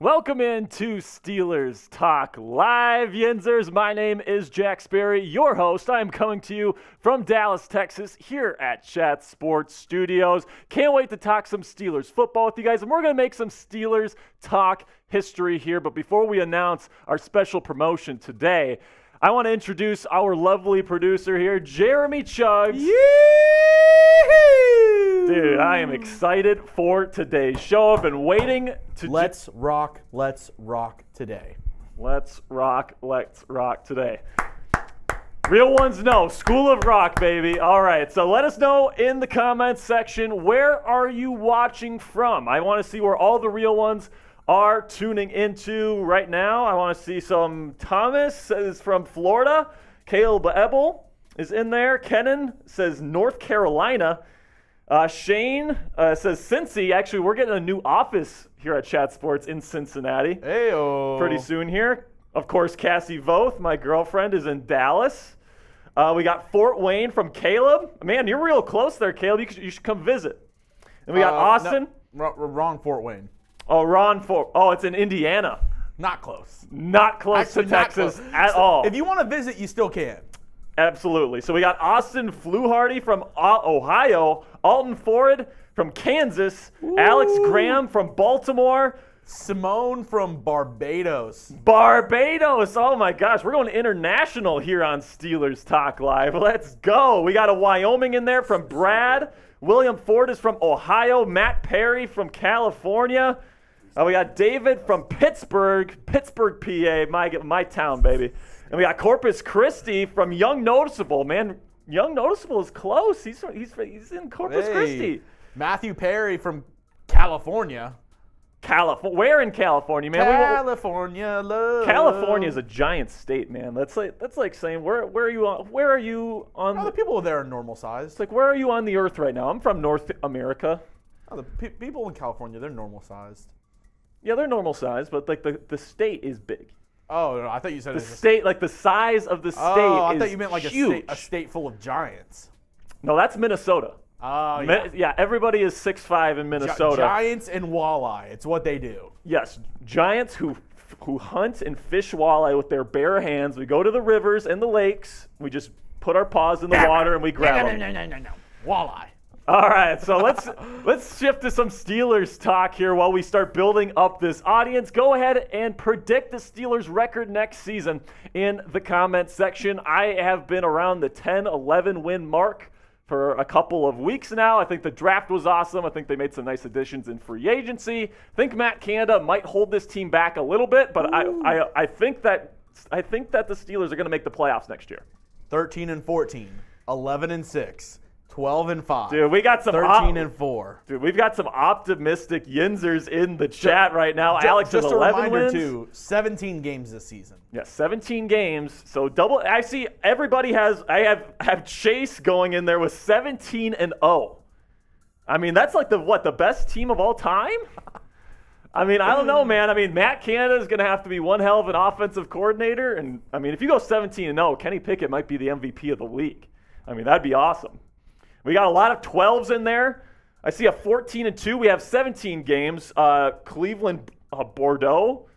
Welcome into Steelers Talk Live, Yinzers. My name is Jack Sperry, your host. I am coming to you from Dallas, Texas, here at Chat Sports Studios. Can't wait to talk some Steelers football with you guys, and we're going to make some Steelers talk history here. But before we announce our special promotion today, I want to introduce our lovely producer here, Jeremy Chuggs. Yee-hoo! Dude, I am excited for today's show. I've been waiting to... Let's rock today. Let's rock today. Real ones know. School of Rock, baby. All right, so let us know in the comments section, where are you watching from? I want to see where all the real ones are tuning into right now. I want to see some. Thomas is from Florida. Caleb Ebel is in there. Kenan says North Carolina. Shane says Cincy. Actually, we're getting a new office here at Chat Sports in Cincinnati. Heyo. Pretty soon here. Of course, Cassie Voth, my girlfriend, is in Dallas. We got Fort Wayne from Caleb. Man, you're real close there, Caleb. You should come visit. And we got Austin. No, wrong Fort Wayne. Oh, Ron Fort. Oh, it's in Indiana. Not close. Not close Actually, to not Texas close. at all. If you want to visit, you still can. Absolutely. So we got Austin Fluharty from Ohio, Alton Ford from Kansas, Alex Graham from Baltimore, Simone from Barbados. Barbados. Oh my gosh, we're going international here on Steelers Talk Live. Let's go. We got a Wyoming in there from Brad. William Ford is from Ohio. Matt Perry from California. We got David from Pittsburgh, PA, my town, baby. And we got Corpus Christi from Young Noticeable. Man, Young Noticeable is close. He's in Corpus Christi. Matthew Perry from California. Where in California, man? California love. California is a giant state, man. That's like saying where are you on? The people there are normal sized. It's like, where are you on the earth right now? I'm from North America. The people in California, they're normal sized. Yeah, they're normal sized, but like the state is big. Oh, no, I thought you said the state, like the size of the state. Oh, I is thought you meant like huge. a state full of giants. No, that's Minnesota. Oh, yeah. Yeah, everybody is 6'5" in Minnesota. Giants and walleye. It's what they do. Yes, giants who hunt and fish walleye with their bare hands. We go to the rivers and the lakes. We just put our paws in the water and we grab them. No. Walleye. All right, so let's shift to some Steelers talk here while we start building up this audience. Go ahead and predict the Steelers' record next season in the comments section. I have been around the 10-11 win mark for a couple of weeks now. I think the draft was awesome. I think they made some nice additions in free agency. I think Matt Canada might hold this team back a little bit, but I think that the Steelers are going to make the playoffs next year. 13-14, 11-6. 12-5. Dude, we got some 13-4. Dude, we've got some optimistic Yinzers in the chat right now. Alex just has a 11 reminder wins. too, 17 games this season. Yeah, 17 games. So double. I see everybody has. I have Chase going in there with 17-0. I mean, that's like the best team of all time. I mean, I don't know, man. I mean, Matt Canada is going to have to be one hell of an offensive coordinator, and I mean, if you go 17-0, Kenny Pickett might be the MVP of the league. I mean, that'd be awesome. We got a lot of 12s in there. I see a 14-2. We have 17 games. Cleveland, Bordeaux.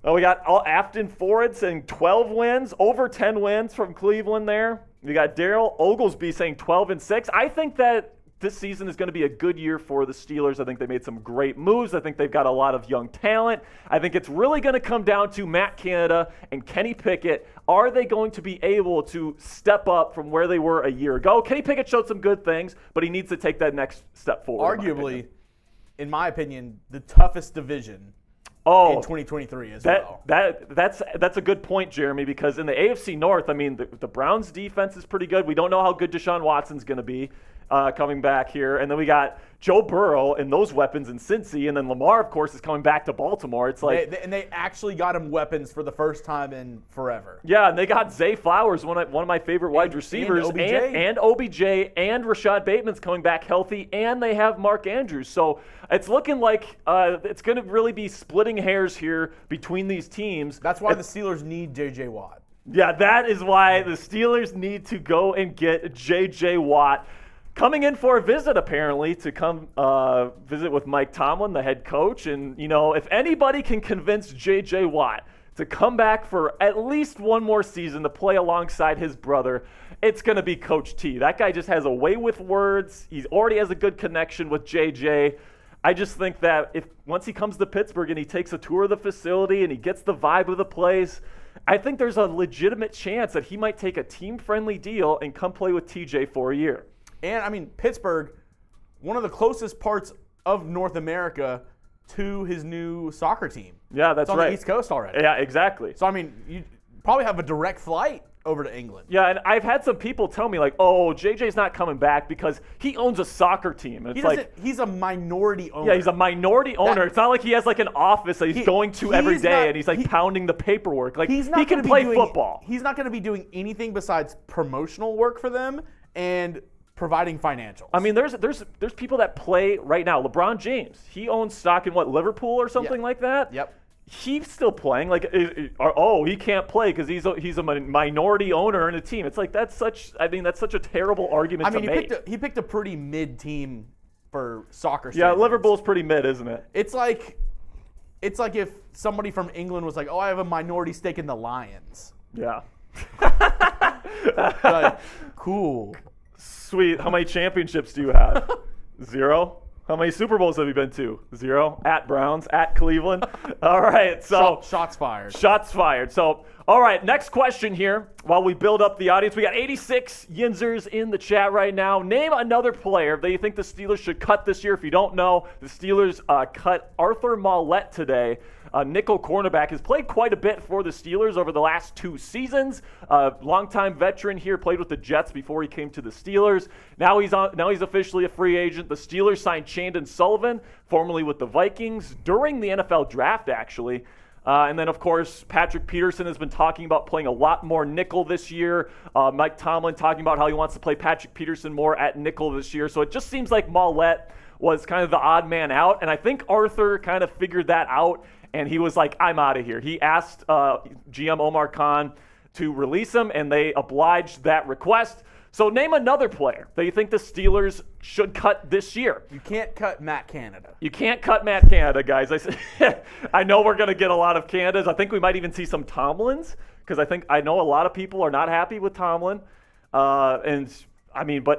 We got Afton Ford saying 12 wins, over 10 wins from Cleveland there. We got Daryl Oglesby saying 12-6. I think that this season is going to be a good year for the Steelers. I think they made some great moves. I think they've got a lot of young talent. I think it's really going to come down to Matt Canada and Kenny Pickett. Are they going to be able to step up from where they were a year ago? Kenny Pickett showed some good things, but he needs to take that next step forward. Arguably, in my opinion, the toughest division in 2023 as well. That's a good point, Jeremy, because in the AFC North, I mean, the Browns' defense is pretty good. We don't know how good Deshaun Watson's going to be coming back here. And then we got Joe Burrow and those weapons in Cincy. And then Lamar, of course, is coming back to Baltimore. It's like they actually got him weapons for the first time in forever. Yeah, and they got Zay Flowers, one of my favorite wide receivers, and OBJ and Rashad Bateman's coming back healthy, and they have Mark Andrews. So it's looking like it's going to really be splitting hairs here between these teams. That's why the Steelers need J.J. Watt. Yeah, that is why the Steelers need to go and get J.J. Watt. coming in for a visit, apparently, to come visit with Mike Tomlin, the head coach. And, if anybody can convince J.J. Watt to come back for at least one more season to play alongside his brother, it's going to be Coach T. That guy just has a way with words. He already has a good connection with J.J. I just think that if once he comes to Pittsburgh and he takes a tour of the facility and he gets the vibe of the place, I think there's a legitimate chance that he might take a team-friendly deal and come play with TJ for a year. And, Pittsburgh, one of the closest parts of North America to his new soccer team. Yeah, that's it's on right. the East Coast already. Yeah, exactly. So, you probably have a direct flight over to England. Yeah, and I've had some people tell me, JJ's not coming back because he owns a soccer team. And he's a minority owner. Yeah, he's a minority owner. It's not like he has an office that he's going to every day and he's pounding the paperwork. He can play football. He's not going to be doing anything besides promotional work for them and providing financials. There's people that play right now. LeBron James, he owns stock in Liverpool or something like that? Yep. He's still playing. He can't play because he's a minority owner in a team. It's that's such a terrible argument to make. He picked a pretty mid team for soccer. Yeah, Liverpool's pretty mid, isn't it? It's like if somebody from England was I have a minority stake in the Lions. Yeah. Cool. Sweet. How many championships do you have? 0? How many Super Bowls have you been to? 0. At Browns, at Cleveland. All right. So shots fired. Shots fired. So, all right. Next question here. While we build up the audience, we got 86 Yinzers in the chat right now. Name another player that you think the Steelers should cut this year. If you don't know, the Steelers cut Arthur Maulet today. Nickel cornerback has played quite a bit for the Steelers over the last 2 seasons. Longtime veteran here, played with the Jets before he came to the Steelers. Now he's officially a free agent. The Steelers signed Chandon Sullivan, formerly with the Vikings, during the NFL draft, actually. And then, of course, Patrick Peterson has been talking about playing a lot more nickel this year. Mike Tomlin talking about how he wants to play Patrick Peterson more at nickel this year. So it just seems like Maulet was kind of the odd man out. And I think Arthur kind of figured that out. And he was like, I'm out of here. He asked GM Omar Khan to release him, and they obliged that request. So name another player that you think the Steelers should cut this year. You can't cut Matt Canada. You can't cut Matt Canada, guys. I know we're going to get a lot of Canadas. I think we might even see some Tomlins because I know a lot of people are not happy with Tomlin. But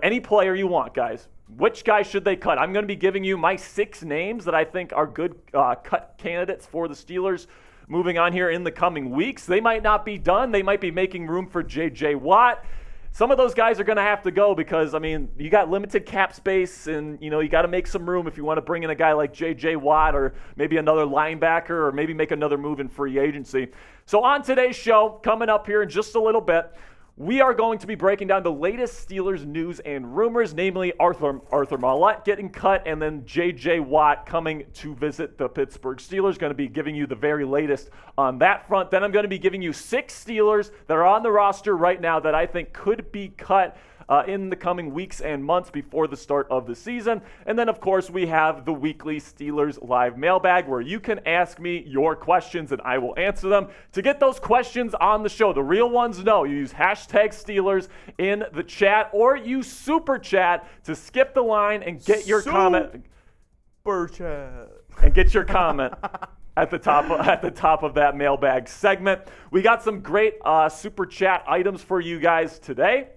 any player you want, guys. Which guy should they cut? I'm going to be giving you my 6 names that I think are good cut candidates for the Steelers moving on here in the coming weeks. They might not be done. They might be making room for J.J. Watt. Some of those guys are going to have to go because, you got limited cap space and, you got to make some room if you want to bring in a guy like J.J. Watt or maybe another linebacker or maybe make another move in free agency. So on today's show, coming up here in just a little bit, we are going to be breaking down the latest Steelers news and rumors, namely Arthur Maulet getting cut and then J.J. Watt coming to visit the Pittsburgh Steelers. Going to be giving you the very latest on that front. Then I'm going to be giving you 6 Steelers that are on the roster right now that I think could be cut in the coming weeks and months before the start of the season. And then, of course, we have the weekly Steelers Live mailbag where you can ask me your questions and I will answer them. To get those questions on the show, the real ones, you use hashtag Steelers in the chat or use Super Chat to skip the line and get your comment. Super Chat. And get your comment. At the top of that mailbag segment. We got some great Super Chat items for you guys today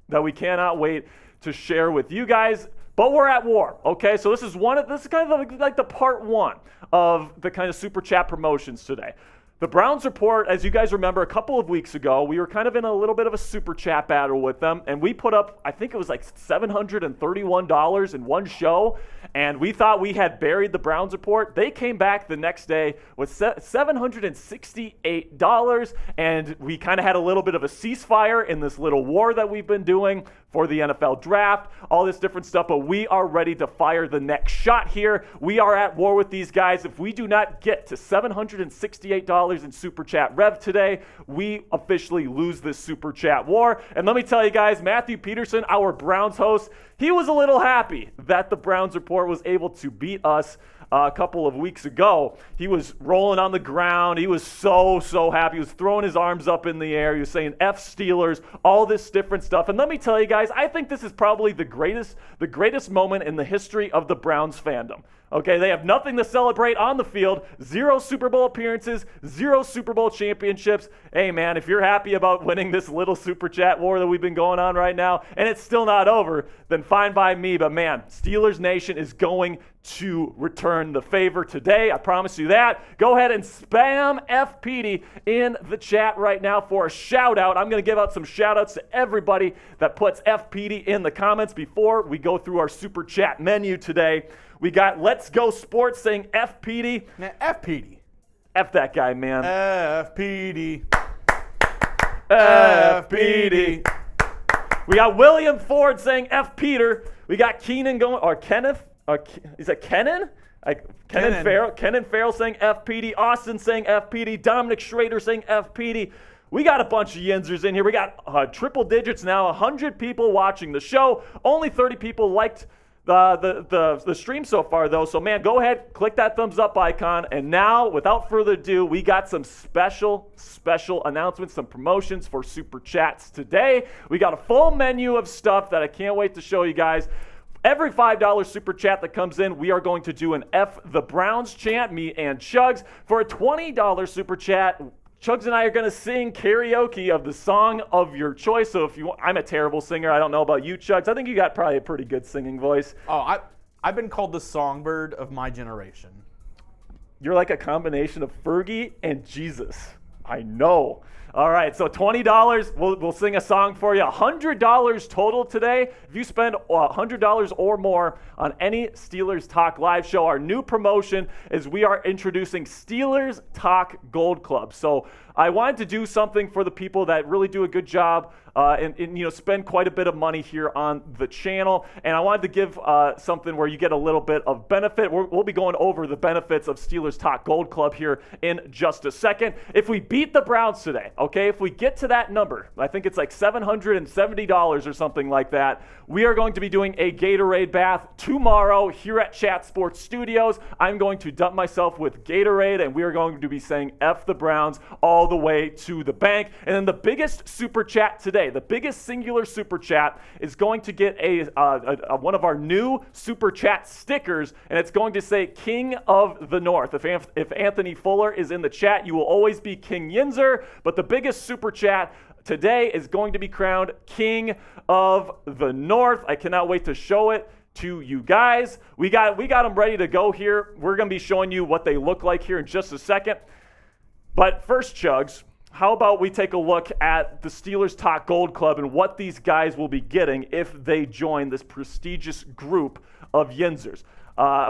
that we cannot wait to share with you guys. But we're at war, okay? So this is kind of like the part 1 of the kind of Super Chat promotions today. The Browns report, as you guys remember, a couple of weeks ago, we were kind of in a little bit of a Super Chat battle with them, and we put up, I think it was $731 in one show, and we thought we had buried the Browns report. They came back the next day with $768, and we kind of had a little bit of a ceasefire in this little war that we've been doing for the NFL draft, all this different stuff, but we are ready to fire the next shot here. We are at war with these guys. If we do not get to $768 in Super Chat rev today, we officially lose this Super Chat war. And let me tell you guys, Matthew Peterson, our Browns host, he was a little happy that the Browns report was able to beat us a couple of weeks ago. He was rolling on the ground. He was so happy. He was throwing his arms up in the air. He was saying F Steelers, all this different stuff. And let me tell you guys, I think this is probably the greatest moment in the history of the Browns fandom. Okay, they have nothing to celebrate on the field, 0 Super Bowl appearances, 0 Super Bowl championships. Hey, man, if you're happy about winning this little Super Chat war that we've been going on right now, and it's still not over, then fine by me. But, man, Steelers Nation is going to return the favor today. I promise you that. Go ahead and spam FPD in the chat right now for a shout-out. I'm going to give out some shout-outs to everybody that puts FPD in the comments before we go through our Super Chat menu today. We got Let's Go Sports saying FPD. Now, FPD. F that guy, man. FPD. FPD. We got William Ford saying F Peter. We got Keenan going, or Kenneth. Is that Kenan? Kenan Farrell saying FPD. Austin saying FPD. Dominic Schrader saying FPD. We got a bunch of Yinzers in here. We got triple digits now, 100 people watching the show. Only 30 people liked the stream so far, though. So, man, go ahead, click that thumbs up icon. And now, without further ado, we got some special announcements, some promotions for Super Chats today. We got a full menu of stuff that I can't wait to show you guys. Every $5 Super Chat that comes in, we are going to do an F the Browns chant, me and Chuggs. For a $20 Super Chat, Chuggs and I are going to sing karaoke of the song of your choice. So if you want, I'm a terrible singer. I don't know about you, Chuggs. I think you got probably a pretty good singing voice. Oh, I've been called the songbird of my generation. You're like a combination of Fergie and Jesus. I know. All right, so $20, we'll sing a song for you. $100 total today. If you spend $100 or more on any Steelers Talk live show, our new promotion is we are introducing Steelers Talk Gold Club. So I wanted to do something for the people that really do a good job and spend quite a bit of money here on the channel. And I wanted to give something where you get a little bit of benefit. We'll be going over the benefits of Steelers Talk Gold Club here in just a second. If we beat the Browns today, okay, if we get to that number, I think it's like $770 or something like that, we are going to be doing a Gatorade bath tomorrow here at Chat Sports Studios. I'm going to dump myself with Gatorade, and we are going to be saying F the Browns all the way to the bank. And then the biggest Super Chat today, the biggest singular Super Chat, is going to get one of our new Super Chat stickers, and it's going to say King of the North. If Anthony Fuller is in the chat, you will always be King Yinzer, but the biggest Super Chat today is going to be crowned King of the North. I cannot wait to show it to you guys. We got them ready to go here. We're going to be showing you what they look like here in just a second. But first, Chuggs, how about we take a look at the Steelers Talk Gold Club and what these guys will be getting if they join this prestigious group of Yinzers.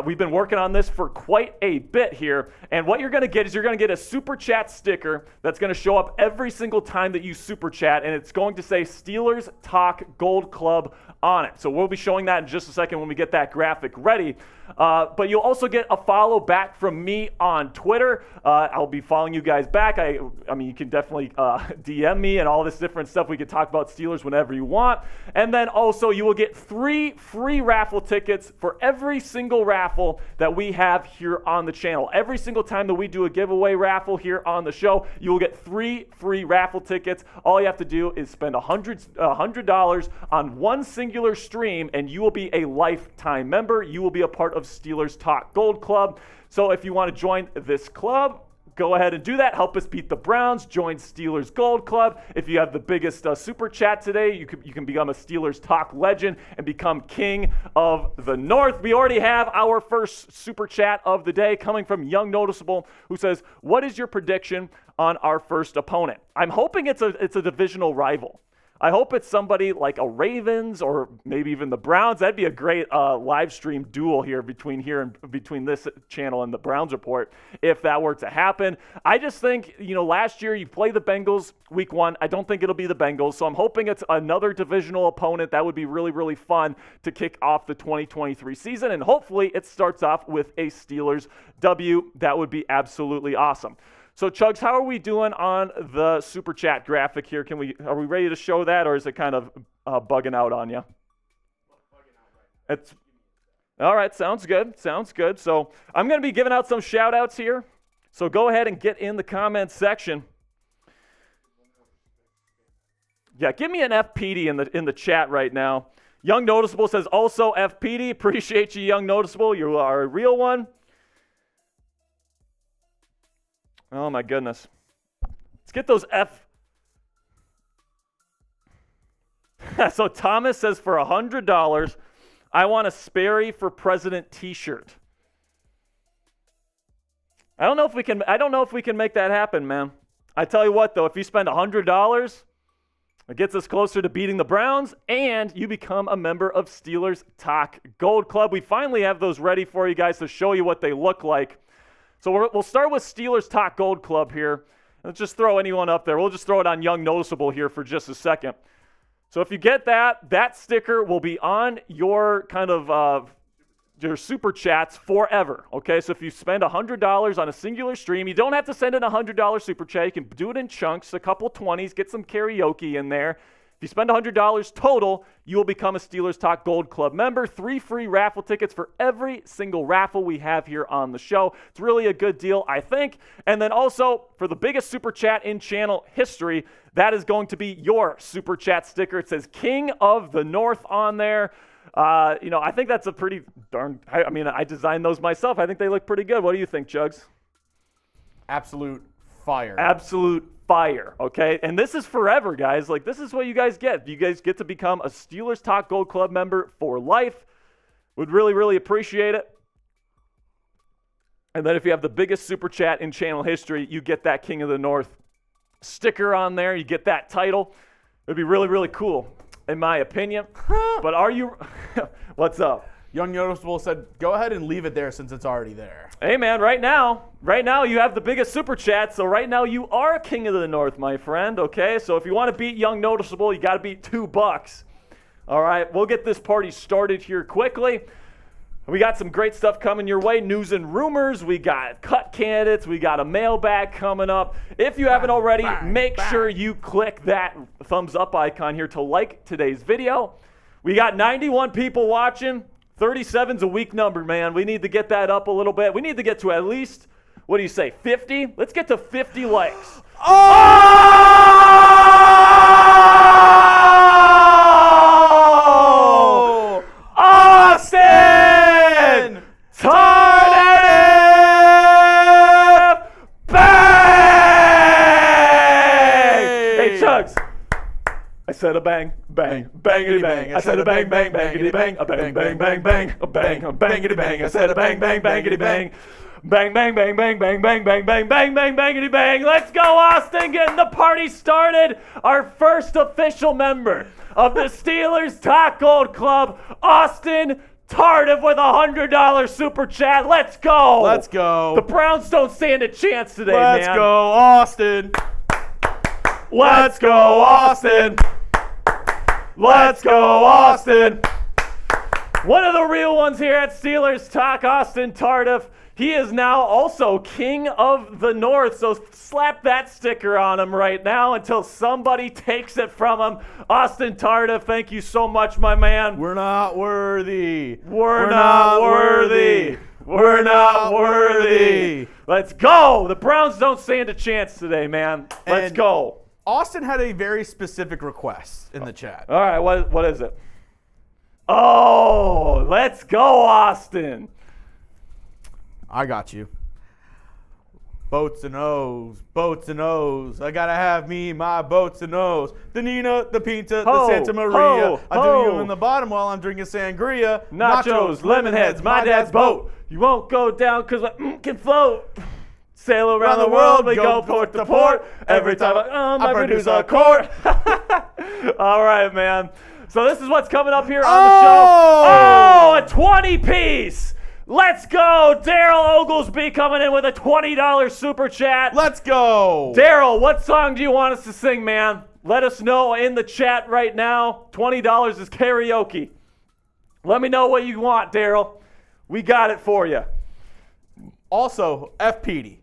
We've been working on this for quite a bit here, and what you're going to get is you're going to get a Super Chat sticker that's going to show up every single time that you Super Chat, and it's going to say Steelers Talk Gold Club on it. So we'll be showing that in just a second when we get that graphic ready. But you'll also get a follow back from me on Twitter. I'll be following you guys back. I mean, you can definitely DM me and all this different stuff. We can talk about Steelers whenever you want. And then also you will get 3 free raffle tickets for every single raffle that we have here on the channel. Every single time that we do a giveaway raffle here on the show, you will get 3 free raffle tickets. All you have to do is spend $100 on one singular stream, and you will be a lifetime member. You will be a part of Steelers Talk Gold Club. So if you want to join this club, go ahead and do that. Help us beat the Browns. Join Steelers Gold Club. If you have the biggest Super Chat today, you can become a Steelers Talk legend and become King of the North. We already have our first Super Chat of the day coming from Young Noticeable, who says, "What is your prediction on our first opponent?" I'm hoping it's a divisional rival. I hope it's somebody like a Ravens or maybe even the Browns. That'd be a great live stream duel here between this channel and the Browns Report if that were to happen. I just think, last year you play the Bengals week 1. I don't think it'll be the Bengals, so I'm hoping it's another divisional opponent. That would be really, really fun to kick off the 2023 season, and hopefully it starts off with a Steelers W. That would be absolutely awesome. So, Chuggs, how are we doing on the Super Chat graphic here? Are we ready to show that, or is it kind of bugging out on you? All right, sounds good. Sounds good. So I'm going to be giving out some shout-outs here. So go ahead and get in the comments section. Yeah, give me an FPD in the chat right now. Young Noticeable says also FPD. Appreciate you, Young Noticeable. You are a real one. Oh, my goodness. Let's get those So Thomas says for $100, I want a Sperry for President t-shirt. I don't know if we can make that happen, man. I tell you what, though, if you spend $100, it gets us closer to beating the Browns, and you become a member of Steelers Talk Gold Club. We finally have those ready for you guys to show you what they look like. So we'll start with Steelers Talk Gold Club here. Let's just throw anyone up there. We'll just throw it on Young Noticeable here for just a second. So if you get that sticker will be on your kind of your super chats forever, okay? So if you spend $100 on a singular stream, you don't have to send in a $100 super chat. You can do it in chunks, a couple 20s, get some karaoke in there. If you spend $100 total, you will become a Steelers Talk Gold Club member. 3 free raffle tickets for every single raffle we have here on the show. It's really a good deal, I think. And then also, for the biggest super chat in channel history, that is going to be your super chat sticker. It says King of the North on there. I think that's a pretty darn, I designed those myself. I think they look pretty good. What do you think, Chuggs? Absolute fire. Absolute fire, okay? And this is forever, guys. Like, this is what you guys get. You guys get to become a Steelers Talk Gold Club member for life. Would really, really appreciate it. And then if you have the biggest super chat in channel history, you get that King of the North sticker on there. You get that title. It'd be really, really cool, in my opinion. But are you... What's up? Young Noticeable said, go ahead and leave it there since it's already there. Hey, man, right now you have the biggest super chat, so right now you are King of the North, my friend, okay? So if you want to beat Young Noticeable, you got to beat $2. All right, we'll get this party started here quickly. We got some great stuff coming your way, news and rumors. We got cut candidates. We got a mailbag coming up. If you haven't already, make sure you click that thumbs up icon here to like today's video. We got 91 people watching. 37's a weak number, man. We need to get that up a little bit. We need to get to at least, what do you say, 50? Let's get to 50 likes. Oh! Austin! Tardif! Bang! Hey, Chuggs. I said a bang, bang, bangity bang. I said a bang, bang, bangity bang. A bang, bang, bang, bang. A bang, bangity bang. I said a bang, bang, bangity bang. Bang, bang, bang, bang, bang, bang, bang, bang, bang, bang, bangity bang. Let's go, Austin, getting the party started. Our first official member of the Steelers Talk Gold Club, Austin Tardif with $100 super chat. Let's go. Let's go. The Browns don't stand a chance today, man. Let's go, Austin. Let's go, Austin. Let's go, Austin. One of the real ones here at Steelers Talk, Austin Tardif. He is now also King of the North, so slap that sticker on him right now until somebody takes it from him. Austin Tardif, thank you so much, my man. We're not worthy. We're not worthy. We're not worthy. Let's go. The Browns don't stand a chance today, man. Let's go. Austin had a very specific request in the chat. All right, what is it? Oh, let's go, Austin. I got you. Boats and O's, boats and O's. I gotta have me my boats and O's. The Nina, the Pinta, the Santa Maria. I do you in the bottom while I'm drinking sangria. Nachos, lemon heads, my dad's boat. You won't go down because I can float. Sail around the world, we go port to port. Every time I produce a quart. All right, man. So this is what's coming up here on the show. Oh, a 20-piece. Let's go. Daryl Oglesby coming in with a $20 super chat. Let's go. Daryl, what song do you want us to sing, man? Let us know in the chat right now. $20 is karaoke. Let me know what you want, Daryl. We got it for you. Also, FPD.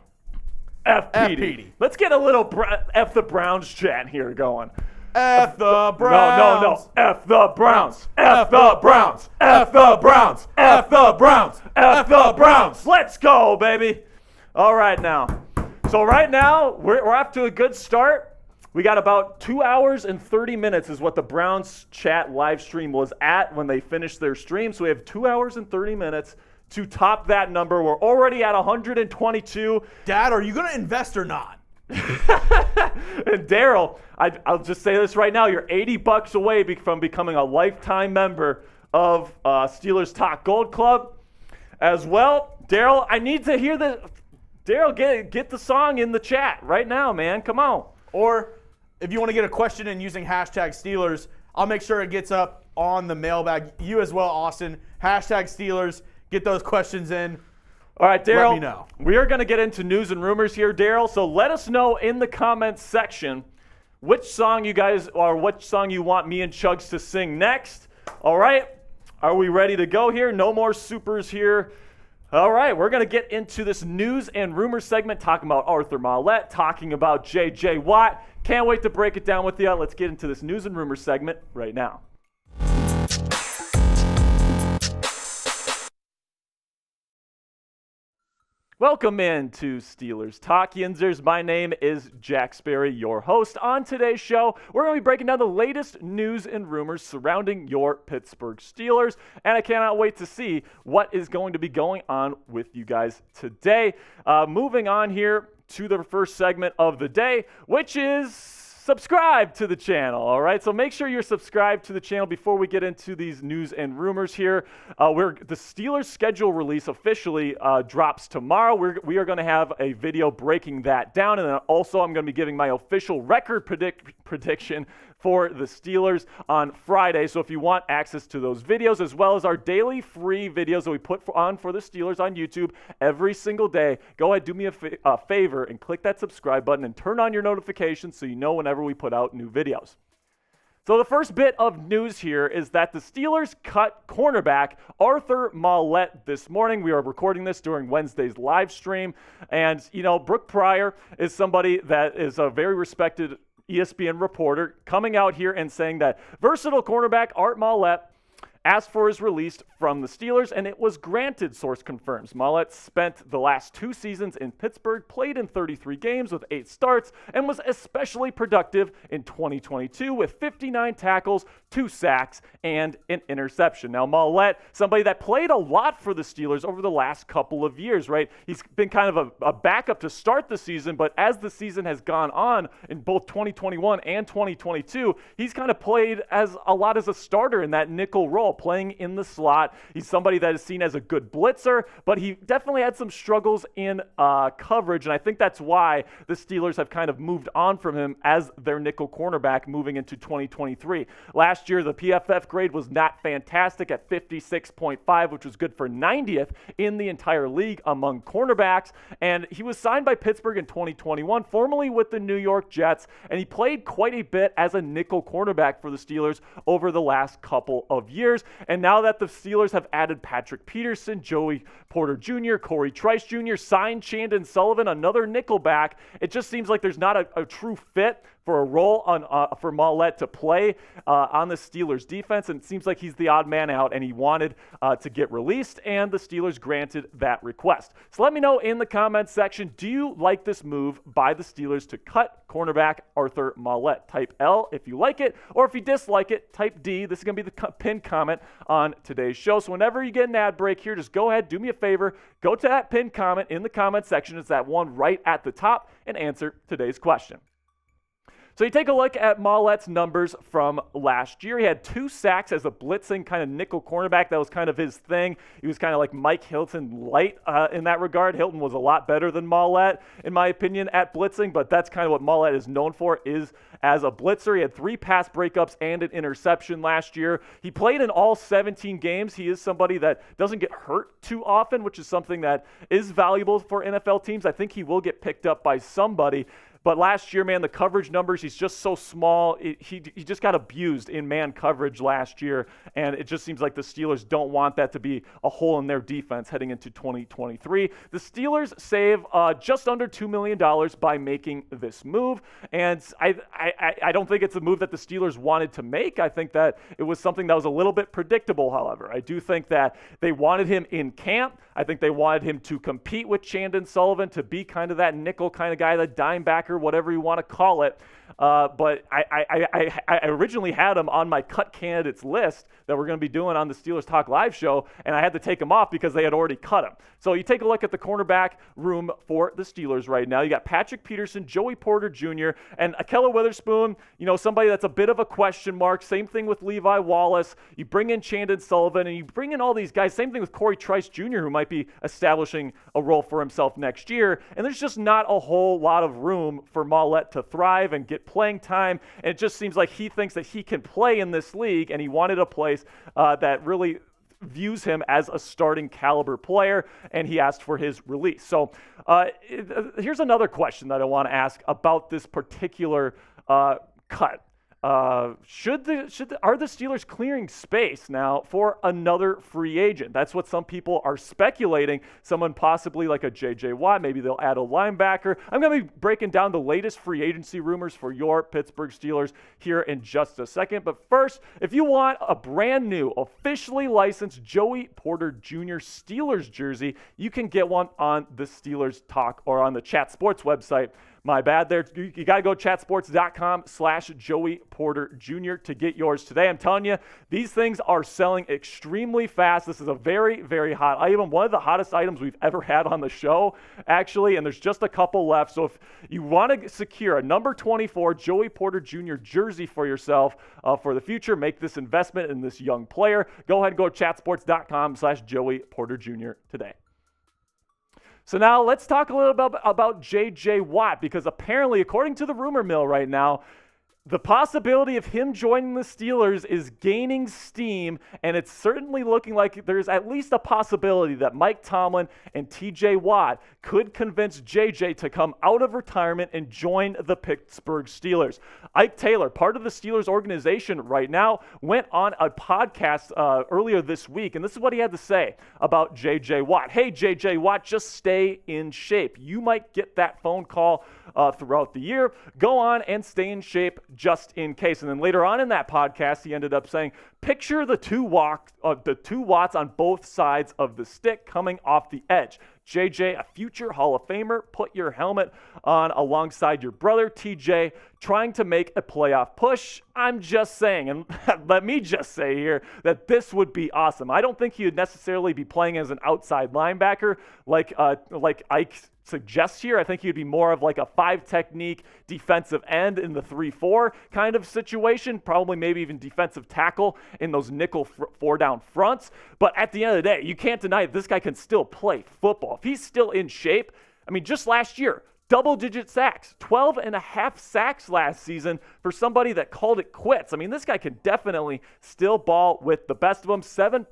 FPD. Let's get a little F the Browns chat here going. F the Browns. No. F the Browns. F the Browns. F the Browns. F the Browns. F the Browns. Let's go, baby. All right now. So right now, we're off to a good start. We got about 2 hours and 30 minutes is what the Browns chat live stream was at when they finished their stream. So we have 2 hours and 30 minutes to top that number. We're already at 122. Dad, are you going to invest or not? And Daryl, I'll just say this right now. You're $80 away from becoming a lifetime member of Steelers Talk Gold Club as well. Daryl, I need to hear the... Daryl, get the song in the chat right now, man. Come on. Or if you want to get a question in using hashtag Steelers, I'll make sure it gets up on the mailbag. You as well, Austin. Hashtag Steelers. Get those questions in. All right, Daryl. Let me know. We are going to get into news and rumors here, Daryl. So let us know in the comments section which song you want me and Chuggs to sing next. All right. Are we ready to go here? No more supers here. All right, we're going to get into this news and rumor segment, talking about Arthur Maulet, talking about J.J. Watt. Can't wait to break it down with you. Let's get into this news and rumor segment right now. Welcome in to Steelers Talk, Yinzers. My name is Jack Sperry, your host. On today's show, we're going to be breaking down the latest news and rumors surrounding your Pittsburgh Steelers, and I cannot wait to see what is going to be going on with you guys today. Moving on here to the first segment of the day, which is subscribe to the channel, all right? So make sure you're subscribed to the channel before we get into these news and rumors here. The Steelers schedule release officially drops tomorrow. We are going to have a video breaking that down, and then also I'm going to be giving my official record prediction for the Steelers on Friday. So if you want access to those videos, as well as our daily free videos that we put on for the Steelers on YouTube every single day, go ahead, do me a favor and click that subscribe button and turn on your notifications so you know whenever we put out new videos. So the first bit of news here is that the Steelers cut cornerback Arthur Maulet this morning. We are recording this during Wednesday's live stream. And, Brooke Pryor is somebody that is a very respected ESPN reporter coming out here and saying that versatile cornerback Art Maulet asked for his release from the Steelers, and it was granted, source confirms. Maulet spent the last 2 seasons in Pittsburgh, played in 33 games with 8 starts, and was especially productive in 2022 with 59 tackles, 2 sacks, and an interception. Now, Maulet, somebody that played a lot for the Steelers over the last couple of years, right? He's been kind of a backup to start the season, but as the season has gone on in both 2021 and 2022, he's kind of played as a starter in that nickel role, playing in the slot. He's somebody that is seen as a good blitzer, but he definitely had some struggles in coverage, and I think that's why the Steelers have kind of moved on from him as their nickel cornerback moving into 2023. Last year, the PFF grade was not fantastic at 56.5, which was good for 90th in the entire league among cornerbacks, and he was signed by Pittsburgh in 2021, formerly with the New York Jets, and he played quite a bit as a nickel cornerback for the Steelers over the last couple of years. And now that the Steelers have added Patrick Peterson, Joey Porter Jr., Corey Trice Jr., signed Chandon Sullivan, another nickelback, it just seems like there's not a true fit for a role for Maulet to play on the Steelers defense, and it seems like he's the odd man out, and he wanted to get released, and the Steelers granted that request. So let me know in the comments section, do you like this move by the Steelers to cut cornerback Arthur Maulet? Type L if you like it, or if you dislike it, type D. This is going to be the pinned comment on today's show. So whenever you get an ad break here, just go ahead, do me a favor, go to that pinned comment in the comment section. It's that one right at the top, and answer today's question. So you take a look at Maulet's numbers from last year. He had 2 sacks as a blitzing kind of nickel cornerback. That was kind of his thing. He was kind of like Mike Hilton light in that regard. Hilton was a lot better than Maulet, in my opinion, at blitzing, but that's kind of what Maulet is known for, is as a blitzer. He had 3 pass breakups and an interception last year. He played in all 17 games. He is somebody that doesn't get hurt too often, which is something that is valuable for NFL teams. I think he will get picked up by somebody. But last year, man, the coverage numbers, he's just so small. He just got abused in man coverage last year, and it just seems like the Steelers don't want that to be a hole in their defense heading into 2023. The Steelers save just under $2 million by making this move, and I don't think it's a move that the Steelers wanted to make. I think that it was something that was a little bit predictable, however. I do think that they wanted him in camp. I think they wanted him to compete with Chandon Sullivan, to be kind of that nickel kind of guy, that dimebacker, whatever you want to call it. But I originally had him on my cut candidates list that we're going to be doing on the Steelers Talk Live show, and I had to take him off because they had already cut him. So you take a look at the cornerback room for the Steelers right now. You got Patrick Peterson, Joey Porter Jr., and Ahkello Witherspoon, somebody that's a bit of a question mark. Same thing with Levi Wallace. You bring in Chandon Sullivan, and you bring in all these guys. Same thing with Corey Trice Jr., who might be establishing a role for himself next year. And there's just not a whole lot of room for Maulet to thrive and get playing time. And it just seems like he thinks that he can play in this league, and he wanted a place that really views him as a starting caliber player, and he asked for his release. So here's another question that I want to ask about this particular cut. Are the Steelers clearing space now for another free agent? That's what some people are speculating. Someone possibly like a J.J. Watt. Maybe they'll add a linebacker. I'm going to be breaking down the latest free agency rumors for your Pittsburgh Steelers here in just a second. But first, if you want a brand new, officially licensed Joey Porter Jr. Steelers jersey, you can get one on the Steelers Talk or on the Chat Sports website. My bad there. You got to go chatsports.com/Joey Porter Jr. to get yours today. I'm telling you, these things are selling extremely fast. This is a very, very hot item. One of the hottest items we've ever had on the show, actually, and there's just a couple left. So if you want to secure a number 24 Joey Porter Jr. jersey for yourself for the future, make this investment in this young player, go ahead and go to chatsports.com/Joey Porter Jr. today. So now let's talk a little bit about J.J. Watt, because apparently, according to the rumor mill right now, the possibility of him joining the Steelers is gaining steam, and it's certainly looking like there's at least a possibility that Mike Tomlin and T.J. Watt could convince J.J. to come out of retirement and join the Pittsburgh Steelers. Ike Taylor, part of the Steelers organization right now, went on a podcast earlier this week, and this is what he had to say about J.J. Watt. Hey, J.J. Watt, just stay in shape. You might get that phone call throughout the year. Go on and stay in shape just in case. And then later on in that podcast, he ended up saying, picture the two Watts on both sides of the stick coming off the edge. JJ, a future Hall of Famer, put your helmet on alongside your brother TJ, trying to make a playoff push. I'm just saying, and let me just say here, that this would be awesome. I don't think he would necessarily be playing as an outside linebacker like Ike suggests here. I think he'd be more of like a 5 technique defensive end in the 3-4 kind of situation, probably maybe even defensive tackle in those nickel 4-down fronts. But at the end of the day, you can't deny that this guy can still play football. If he's still in shape, I mean, just last year, double-digit sacks, 12.5 sacks last season for somebody that called it quits. I mean, this guy can definitely still ball with the best of them. 7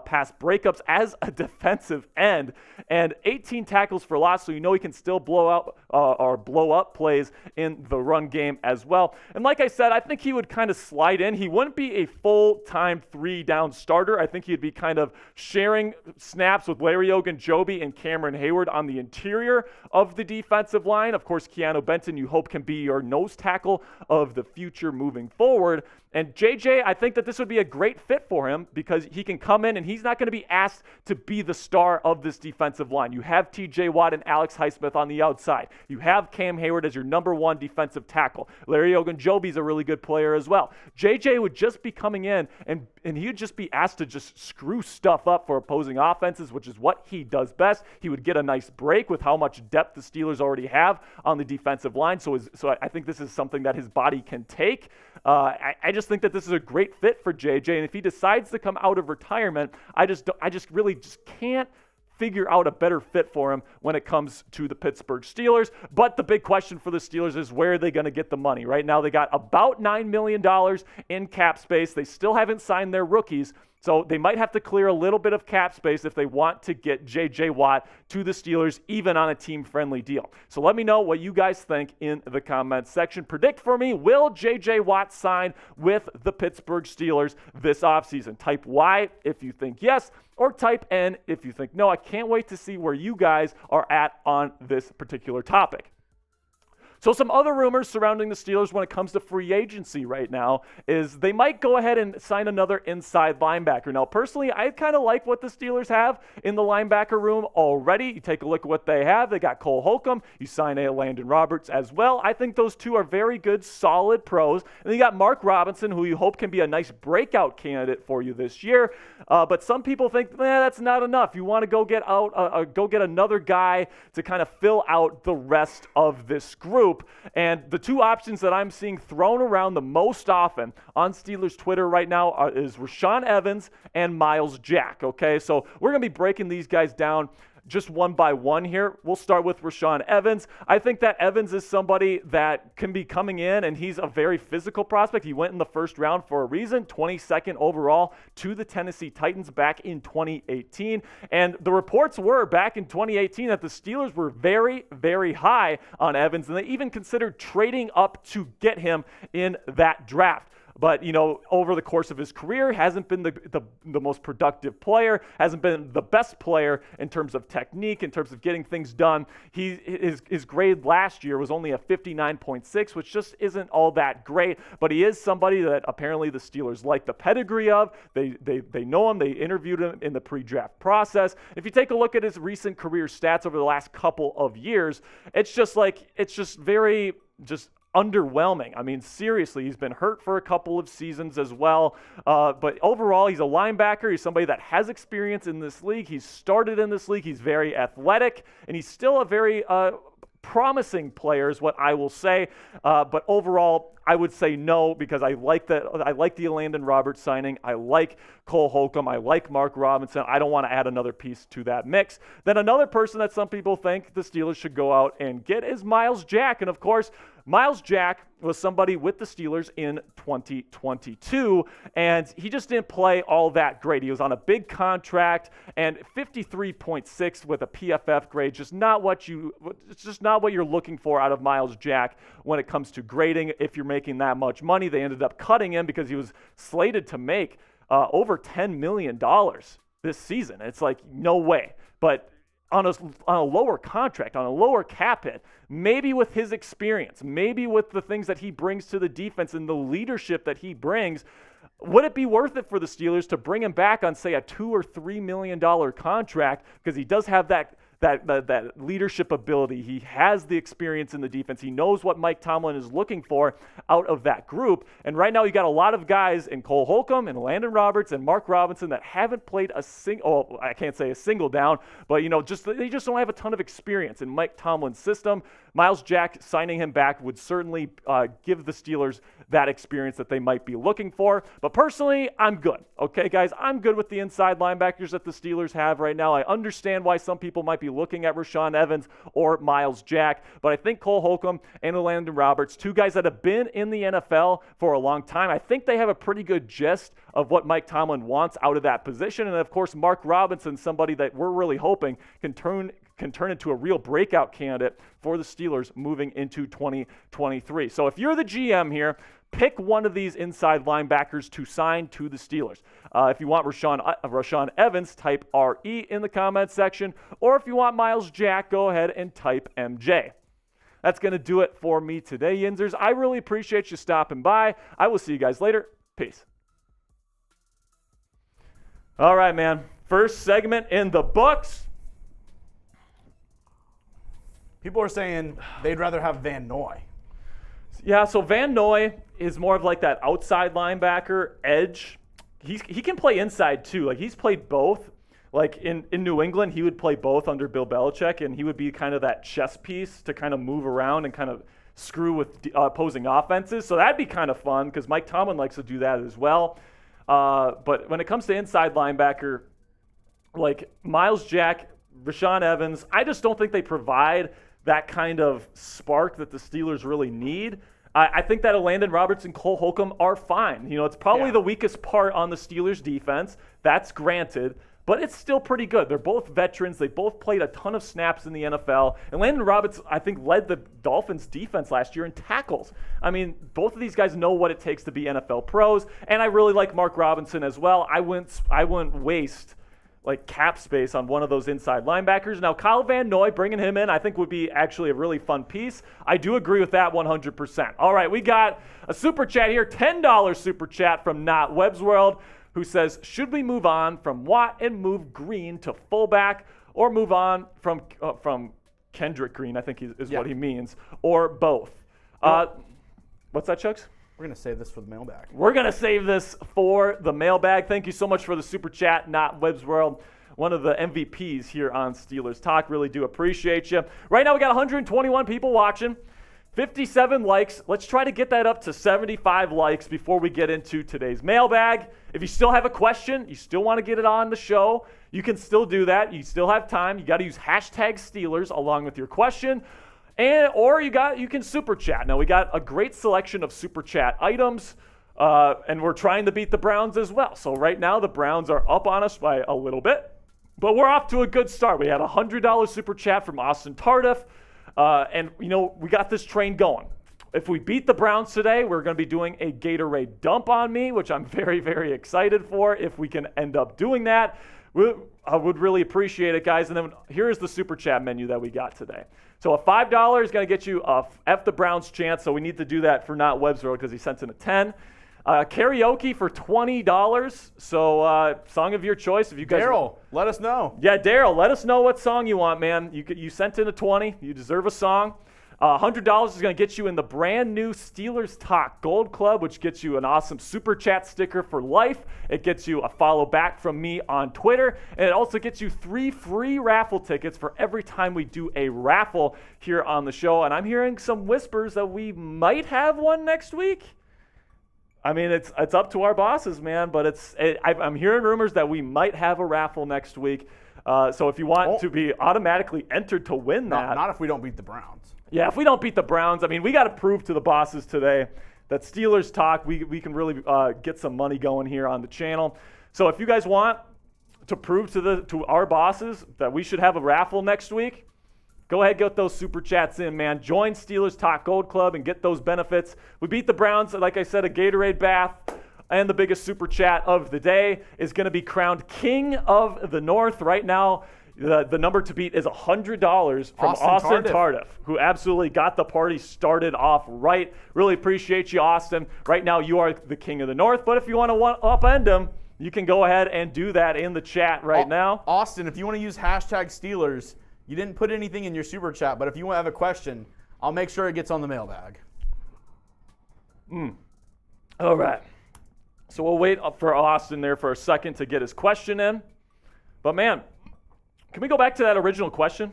pass breakups as a defensive end and 18 tackles for loss, so you know he can still blow up plays in the run game as well. And like I said, I think he would kind of slide in. He wouldn't be a full-time 3-down starter. I think he'd be kind of sharing snaps with Larry Ogunjobi and Cameron Hayward on the interior of the defensive line. Of course, Keanu Benton, you hope, can be your nose tackle of the future moving forward. And JJ, I think that this would be a great fit for him because he can come in and he's not going to be asked to be the star of this defensive line. You have TJ Watt and Alex Highsmith on the outside. You have Cam Hayward as your number 1 defensive tackle. Larry Ogunjobi's a really good player as well. JJ would just be coming in and he would just be asked to just screw stuff up for opposing offenses, which is what he does best. He would get a nice break with how much depth the Steelers already have on the defensive line. So I think this is something that his body can take. I just think that this is a great fit for JJ, and if he decides to come out of retirement, I just really can't figure out a better fit for him when it comes to the Pittsburgh Steelers. But the big question for the Steelers is, where are they going to get the money? Right now they got about $9 million in cap space. They still haven't signed their rookies. So they might have to clear a little bit of cap space if they want to get J.J. Watt to the Steelers, even on a team-friendly deal. So let me know what you guys think in the comments section. Predict for me, will J.J. Watt sign with the Pittsburgh Steelers this offseason? Type Y if you think yes, or type N if you think no. I can't wait to see where you guys are at on this particular topic. So some other rumors surrounding the Steelers when it comes to free agency right now is they might go ahead and sign another inside linebacker. Now, personally, I kind of like what the Steelers have in the linebacker room already. You take a look at what they have. They got Cole Holcomb. You sign a Landon Roberts as well. I think those two are very good, solid pros. And you got Mark Robinson, who you hope can be a nice breakout candidate for you this year. But some people think, that's not enough. You want to go get another guy to kind of fill out the rest of this group. And the two options that I'm seeing thrown around the most often on Steelers Twitter right now is Rashaan Evans and Myles Jack, okay? So we're going to be breaking these guys down just one by one here. We'll start with Rashaan Evans. I think that Evans is somebody that can be coming in, and he's a very physical prospect. He went in the first round for a reason, 22nd overall to the Tennessee Titans back in 2018. And the reports were back in 2018 that the Steelers were very, very high on Evans, and they even considered trading up to get him in that draft. But, over the course of his career, hasn't been the most productive player, hasn't been the best player in terms of technique, in terms of getting things done. His grade last year was only a 59.6, which just isn't all that great. But he is somebody that apparently the Steelers like the pedigree of. They know him. They interviewed him in the pre-draft process. If you take a look at his recent career stats over the last couple of years, it's just very underwhelming. I mean, seriously, he's been hurt for a couple of seasons as well. But overall, he's a linebacker. He's somebody that has experience in this league. He's started in this league. He's very athletic, and he's still a very promising player is what I will say. But overall, I would say no, because I like the Landon Roberts signing. I like Cole Holcomb. I like Mark Robinson. I don't want to add another piece to that mix. Then another person that some people think the Steelers should go out and get is Myles Jack. And of course, Myles Jack was somebody with the Steelers in 2022, and he just didn't play all that great. He was on a big contract, and 53.6 with a PFF grade, it's just not what you're looking for out of Myles Jack when it comes to grading. If you're making that much money, they ended up cutting him because he was slated to make over $10 million this season. It's like, no way. But on a lower contract, on a lower cap hit, maybe with his experience, maybe with the things that he brings to the defense and the leadership that he brings, would it be worth it for the Steelers to bring him back on, say, a $2 or $3 million contract? Because he does have that leadership ability. He has the experience in the defense. He knows what Mike Tomlin is looking for out of that group. And right now you got a lot of guys in Cole Holcomb and Landon Roberts and Mark Robinson that haven't played I can't say a single down, but they just don't have a ton of experience in Mike Tomlin's system. Myles Jack, signing him back would certainly give the Steelers that experience that they might be looking for. But personally, I'm good. Okay, guys, I'm good with the inside linebackers that the Steelers have right now. I understand why some people might be looking at Rashaan Evans or Myles Jack, but I think Cole Holcomb and Landon Roberts, two guys that have been in the NFL for a long time, I think they have a pretty good gist of what Mike Tomlin wants out of that position. And of course, Mark Robinson, somebody that we're really hoping can turn into a real breakout candidate for the Steelers moving into 2023. So if you're the GM here, pick one of these inside linebackers to sign to the Steelers. If you want Rashaan Evans, type RE in the comments section. Or if you want Myles Jack, go ahead and type MJ. That's going to do it for me today, Yinzers. I really appreciate you stopping by. I will see you guys later. Peace. All right, man. First segment in the books. People are saying they'd rather have Van Noy. Yeah, so Van Noy is more of like that outside linebacker, edge. He can play inside too. Like, he's played both. Like in New England, he would play both under Bill Belichick, and he would be kind of that chess piece to kind of move around and kind of screw with opposing offenses. So that'd be kind of fun because Mike Tomlin likes to do that as well. But when it comes to inside linebacker, like Myles Jack, Rashaan Evans, I just don't think they provide that kind of spark that the Steelers really need. I think that Landon Roberts and Cole Holcomb are fine. You know, it's probably the weakest part on the Steelers defense. That's granted. But it's still pretty good. They're both veterans. They both played a ton of snaps in the NFL. And Landon Roberts, I think, led the Dolphins' defense last year in tackles. I mean, both of these guys know what it takes to be NFL pros. And I really like Mark Robinson as well. I wouldn't waste like cap space on one of those inside linebackers. Now, Kyle Van Noy, bringing him in, I think would be actually a really fun piece. I do agree with that 100%. All right, we got a super chat here, $10 super chat from Not Webb's World, who says, should we move on from Watt and move Green to fullback, or move on from Kendrick Green, I think is what he means, or both? What's that, Chuggs? We're going to save this for the mailbag. We're going to save this for the mailbag. Thank you so much for the super chat, Not Webb's World, one of the MVPs here on Steelers Talk. Really do appreciate you. Right now we got 121 people watching. 57 likes. Let's try to get that up to 75 likes before we get into today's mailbag. If you still have a question, you still want to get it on the show, you can still do that. You still have time. You got to use hashtag Steelers along with your question. Or you can super chat. Now we got a great selection of super chat items, and we're trying to beat the Browns as well. So right now the Browns are up on us by a little bit, but we're off to a good start. We had a $100 super chat from Austin Tardif. And, you know, we got this train going. If we beat the Browns today, we're going to be doing a Gatorade dump on me, which I'm very, very excited for. If we can end up doing that, I would really appreciate it, guys. And then here's the super chat menu that we got today. So a $5 is going to get you a F the Browns chance. So we need to do that for Not Webb's World because he sent in a 10. Karaoke for $20. So song of your choice. If you guys, Daryl, let us know. Yeah, Daryl, let us know what song you want, man. You sent in a 20. You deserve a song. $100 is going to get you in the brand new Steelers Talk Gold Club, which gets you an awesome super chat sticker for life. It gets you a follow back from me on Twitter, and it also gets you 3 free raffle tickets for every time we do a raffle here on the show. And I'm hearing some whispers that we might have one next week. I mean, it's up to our bosses, man, but I'm hearing rumors that we might have a raffle next week. So if you want to be automatically entered to win that. Not if we don't beat the Browns. Yeah, if we don't beat the Browns, I mean, we got to prove to the bosses today that Steelers Talk, we can really get some money going here on the channel. So if you guys want to prove to our bosses that we should have a raffle next week, go ahead, get those super chats in, man. Join Steelers Talk Gold Club and get those benefits. We beat the Browns, like I said, a Gatorade bath. And the biggest super chat of the day is going to be crowned King of the North. Right now, the number to beat is $100 from Austin Tardif, who absolutely got the party started off right. Really appreciate you, Austin. Right now, you are the King of the North. But if you want to upend him, you can go ahead and do that in the chat right now. Austin, if you want to use hashtag Steelers, you didn't put anything in your super chat, but if you want to have a question, I'll make sure it gets on the mailbag. All right. So we'll wait for Austin there for a second to get his question in. But, man, can we go back to that original question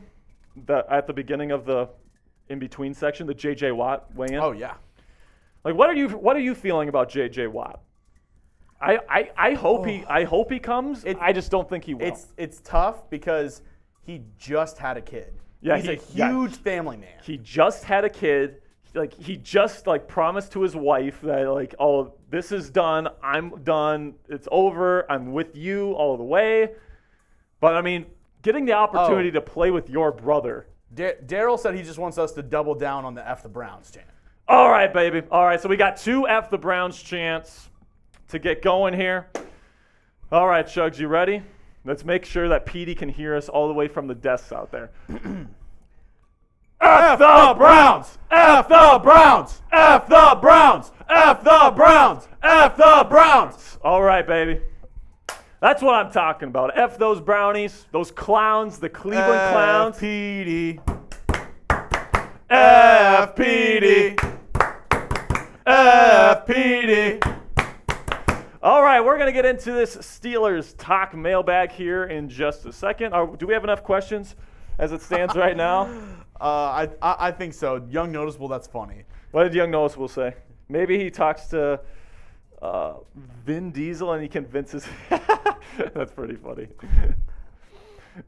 at the beginning of the in-between section, the J.J. Watt weigh-in? Oh, yeah. Like, what are you feeling about J.J. Watt? I hope he comes. I just don't think he will. It's tough because he just had a kid. Yeah, he's a huge family man. He just had a kid. Like, he just promised to his wife that oh, this is done. I'm done. It's over. I'm with you all the way. But I mean, getting the opportunity to play with your brother. Daryl said he just wants us to double down on the F the Browns chant. All right, baby. All right, so we got 2 F the Browns chants to get going here. All right, Chuggs, you ready? Let's make sure that Petey can hear us all the way from the desks out there. F the Browns! F the Browns! F the Browns! F the Browns! F the Browns! All right, baby. That's what I'm talking about. F those brownies, those clowns, the Cleveland Clowns. FPD. FPD. FPD. All right, we're going to get into this Steelers Talk mailbag here in just a second. Do we have enough questions as it stands right now? I think so. Young Noticeable, that's funny. What did Young Noticeable say? Maybe he talks to Vin Diesel and he convinces. That's pretty funny.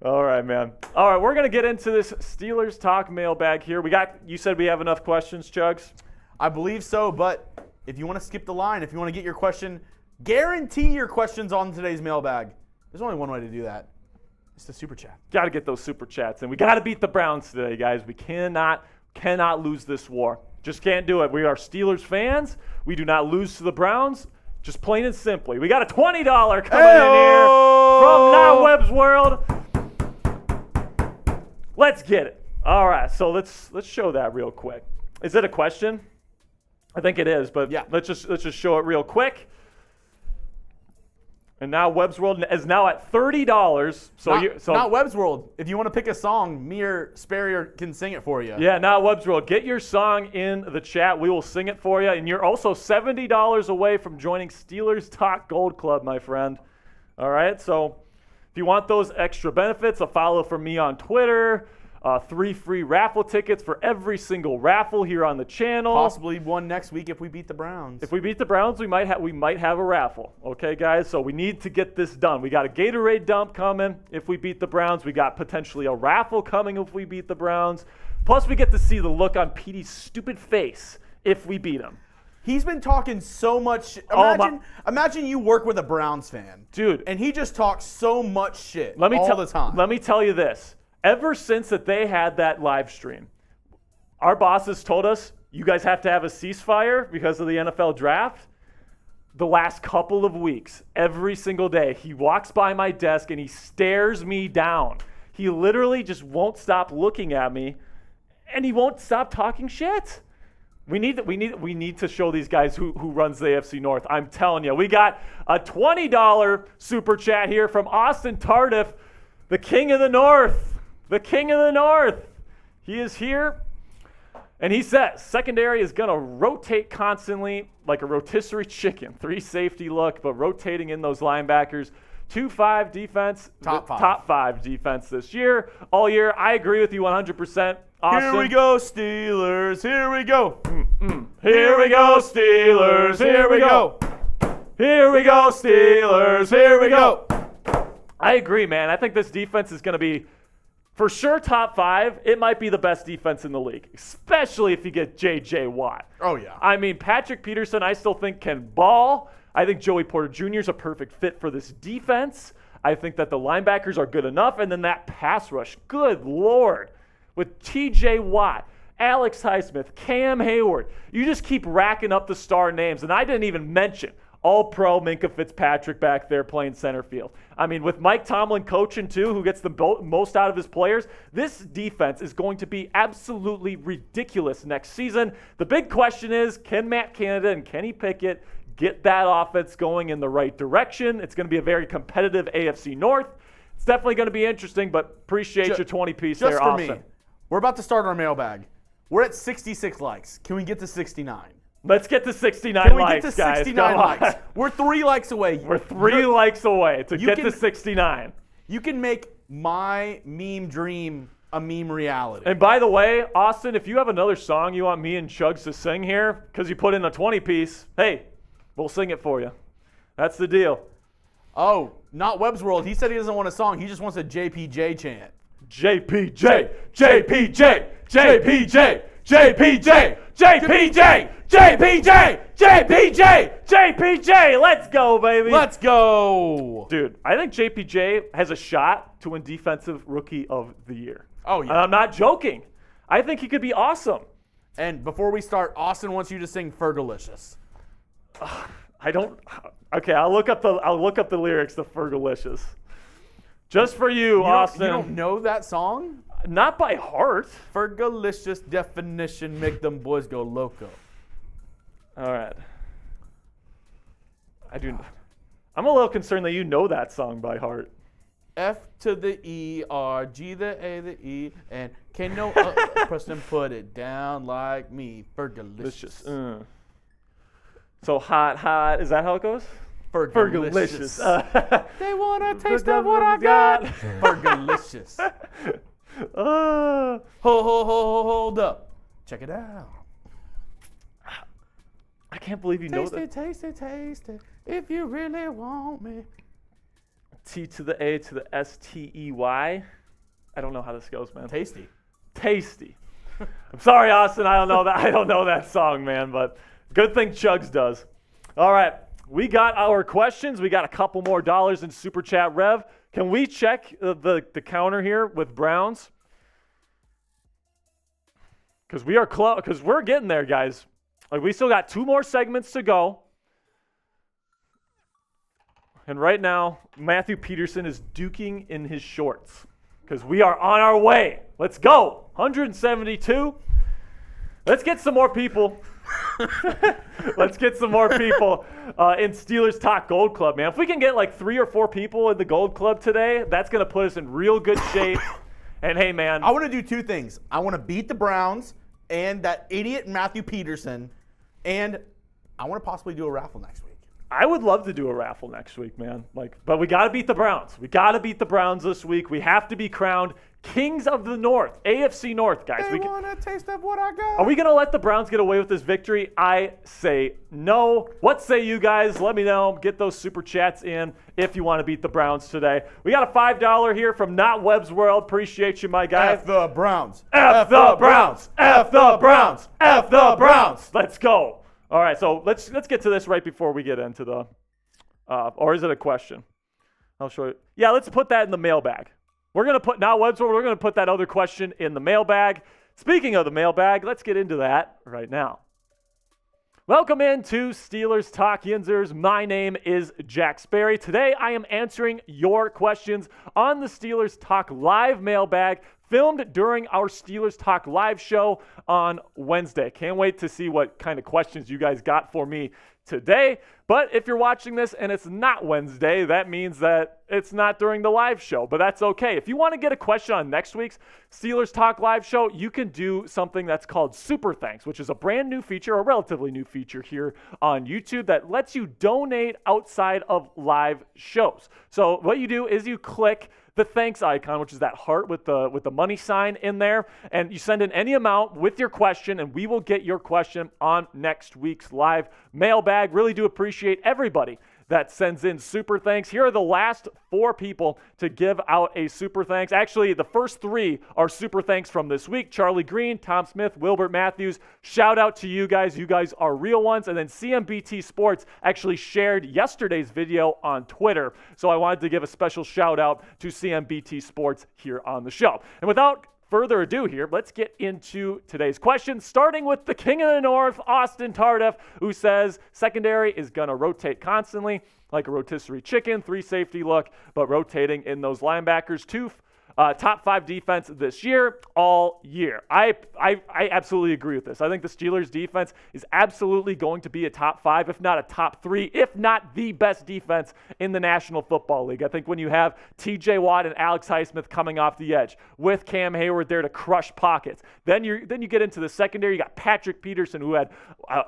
All right, man. All right, we're going to get into this Steelers Talk mailbag here. You said we have enough questions, Chuggs? I believe so, but if you want to skip the line, if you want to get your question, guarantee your questions on today's mailbag. There's only one way to do that. It's the super chat. Got to get those super chats, and we got to beat the Browns today, guys. We cannot lose this war. Just can't do it. We are Steelers fans. We do not lose to the Browns. Just plain and simply. We got a $20 coming in here from Now Webb's World. Let's get it. All right, so let's show that real quick. Is it a question? I think it is, but yeah. Let's just show it real quick. And now Webb's World is now at $30. Not Webb's World. If you want to pick a song, me or Sperry can sing it for you. Yeah, now Webb's World. Get your song in the chat. We will sing it for you. And you're also $70 away from joining Steelers Talk Gold Club, my friend. All right, so if you want those extra benefits, a follow from me on Twitter. 3 free raffle tickets for every single raffle here on the channel. Possibly one next week if we beat the Browns. If we beat the Browns, we might have a raffle. Okay, guys? So we need to get this done. We got a Gatorade dump coming if we beat the Browns. We got potentially a raffle coming if we beat the Browns. Plus, we get to see the look on Petey's stupid face if we beat him. He's been talking so much. Imagine you work with a Browns fan. Dude. And he just talks so much shit all the time. Let me tell you this. Ever since that they had that live stream, our bosses told us, you guys have to have a ceasefire because of the NFL draft. The last couple of weeks, every single day, he walks by my desk and he stares me down. He literally just won't stop looking at me, and he won't stop talking shit. We need to show these guys who runs the AFC North. I'm telling you. We got a $20 super chat here from Austin Tardif, the King of the North. The King of the North. He is here, and he says, secondary is going to rotate constantly like a rotisserie chicken. 3 safety look, but rotating in those linebackers. 2-5 defense. Top 5 defense this year. All year. I agree with you 100%. Austin. Here we go, Steelers. Here we go. Here we go, Steelers. Here we go. Here we go, Steelers. Here we go. I agree, man. I think this defense is going to be for sure top 5. It might be the best defense in the league, especially if you get J.J. Watt. Oh, yeah. I mean, Patrick Peterson, I still think can ball. I think Joey Porter Jr. is a perfect fit for this defense. I think that the linebackers are good enough. And then that pass rush, good Lord, with T.J. Watt, Alex Highsmith, Cam Hayward. You just keep racking up the star names. And I didn't even mention All-Pro Minkah Fitzpatrick back there playing center field. I mean, with Mike Tomlin coaching too, who gets the most out of his players, this defense is going to be absolutely ridiculous next season. The big question is, can Matt Canada and Kenny Pickett get that offense going in the right direction? It's going to be a very competitive AFC North. It's definitely going to be interesting, but appreciate your 20-piece there, Austin. Just for me, we're about to start our mailbag. We're at 66 likes. Can we get to 69? Let's get to 69 likes, guys. Can we get to 69 likes? We're 3 likes away. We're 3 likes away to get to 69. You can make my meme dream a meme reality. And by the way, Austin, if you have another song you want me and Chuggs to sing here, because you put in a 20-piece, hey, we'll sing it for you. That's the deal. Oh, not Webb's World. He said he doesn't want a song. He just wants a JPJ chant. JPJ, JPJ, JPJ, JPJ, JPJ, JPJ, JPJ, JPJ. Let's go, baby. Let's go. Dude, I think JPJ has a shot to win Defensive Rookie of the Year. Oh, yeah. And I'm not joking. I think he could be awesome. And before we start, Austin wants you to sing Fergalicious. I don't. Okay, I'll look up the lyrics to Fergalicious. Just for you, Austin. You don't know that song? Not by heart. Fergalicious definition make them boys go loco. All right. I'm a little concerned that you know that song by heart. F to the E, R, G the A, the E, and can no person put it down like me. Fergalicious. So hot. Is that how it goes? Fergalicious. They want a taste of what I got. Fergalicious. Hold up. Check it out. I can't believe you know that. Taste it. If you really want me. T to the A to the S-T-E-Y. I don't know how this goes, man. Tasty. I'm sorry, Austin. I don't know that song, man, but good thing Chuggs does. All right. We got our questions. We got a couple more dollars in Super Chat Rev. Can we check the counter here with Browns? Because we are close. Because we're getting there, guys. Like, we still got 2 more segments to go. And right now, Matthew Peterson is duking in his shorts. Because we are on our way. Let's go. 172. Let's get some more people. Let's get some more people in Steelers Talk Gold Club, man. If we can get like 3 or 4 people in the Gold Club today, that's going to put us in real good shape. And hey, man. I want to do 2 things. I want to beat the Browns and that idiot Matthew Peterson, and I want to possibly do a raffle next week. I would love to do a raffle next week, man. But we got to beat the Browns. We got to beat the Browns this week. We have to be crowned Kings of the North, AFC North, guys. They want a taste of what I got. Are we going to let the Browns get away with this victory? I say no. What say you guys? Let me know. Get those super chats in if you want to beat the Browns today. We got a $5 here from Not Webb's World. Appreciate you, my guy. F the Browns. F the Browns. F the Browns. F the Browns. Let's go. All right, so let's get to this right before we get into the or is it a question? I'll show you. Yeah, let's put that in the mailbag. We're going to put, now Webster, we're going to put that other question in the mailbag. Speaking of the mailbag, let's get into that right now. Welcome into Steelers Talk Yinzers. My name is Jack Sperry. Today I am answering your questions on the Steelers Talk Live mailbag, filmed during our Steelers Talk Live show on Wednesday. Can't wait to see what kind of questions you guys got for me today. But if you're watching this and it's not Wednesday, that means that it's not during the live show, but that's okay. If you want to get a question on next week's Steelers Talk Live show, you can do something that's called Super Thanks, which is a brand new feature, a relatively new feature here on YouTube that lets you donate outside of live shows. So what you do is you click the thanks icon, which is that heart with the money sign in there, and you send in any amount with your question, and we will get your question on next week's live mailbag. Really do appreciate everybody that sends in super thanks. Here are the last 4 people to give out a super thanks. Actually, the first 3 are super thanks from this week. Charlie Green, Tom Smith, Wilbert Matthews. Shout out to you guys. You guys are real ones. And then CMBT Sports actually shared yesterday's video on Twitter. So I wanted to give a special shout out to CMBT Sports here on the show. And without further ado here, let's get into today's question, starting with the King of the North, Austin Tardif, who says secondary is going to rotate constantly like a rotisserie chicken, 3 safety look, but rotating in those linebackers. 2 top 5 defense this year, all year. I absolutely agree with this. I think the Steelers defense is absolutely going to be a top 5, if not a top 3, if not the best defense in the National Football League. I think when you have TJ Watt and Alex Highsmith coming off the edge with Cam Hayward there to crush pockets, then you get into the secondary. You got Patrick Peterson, who had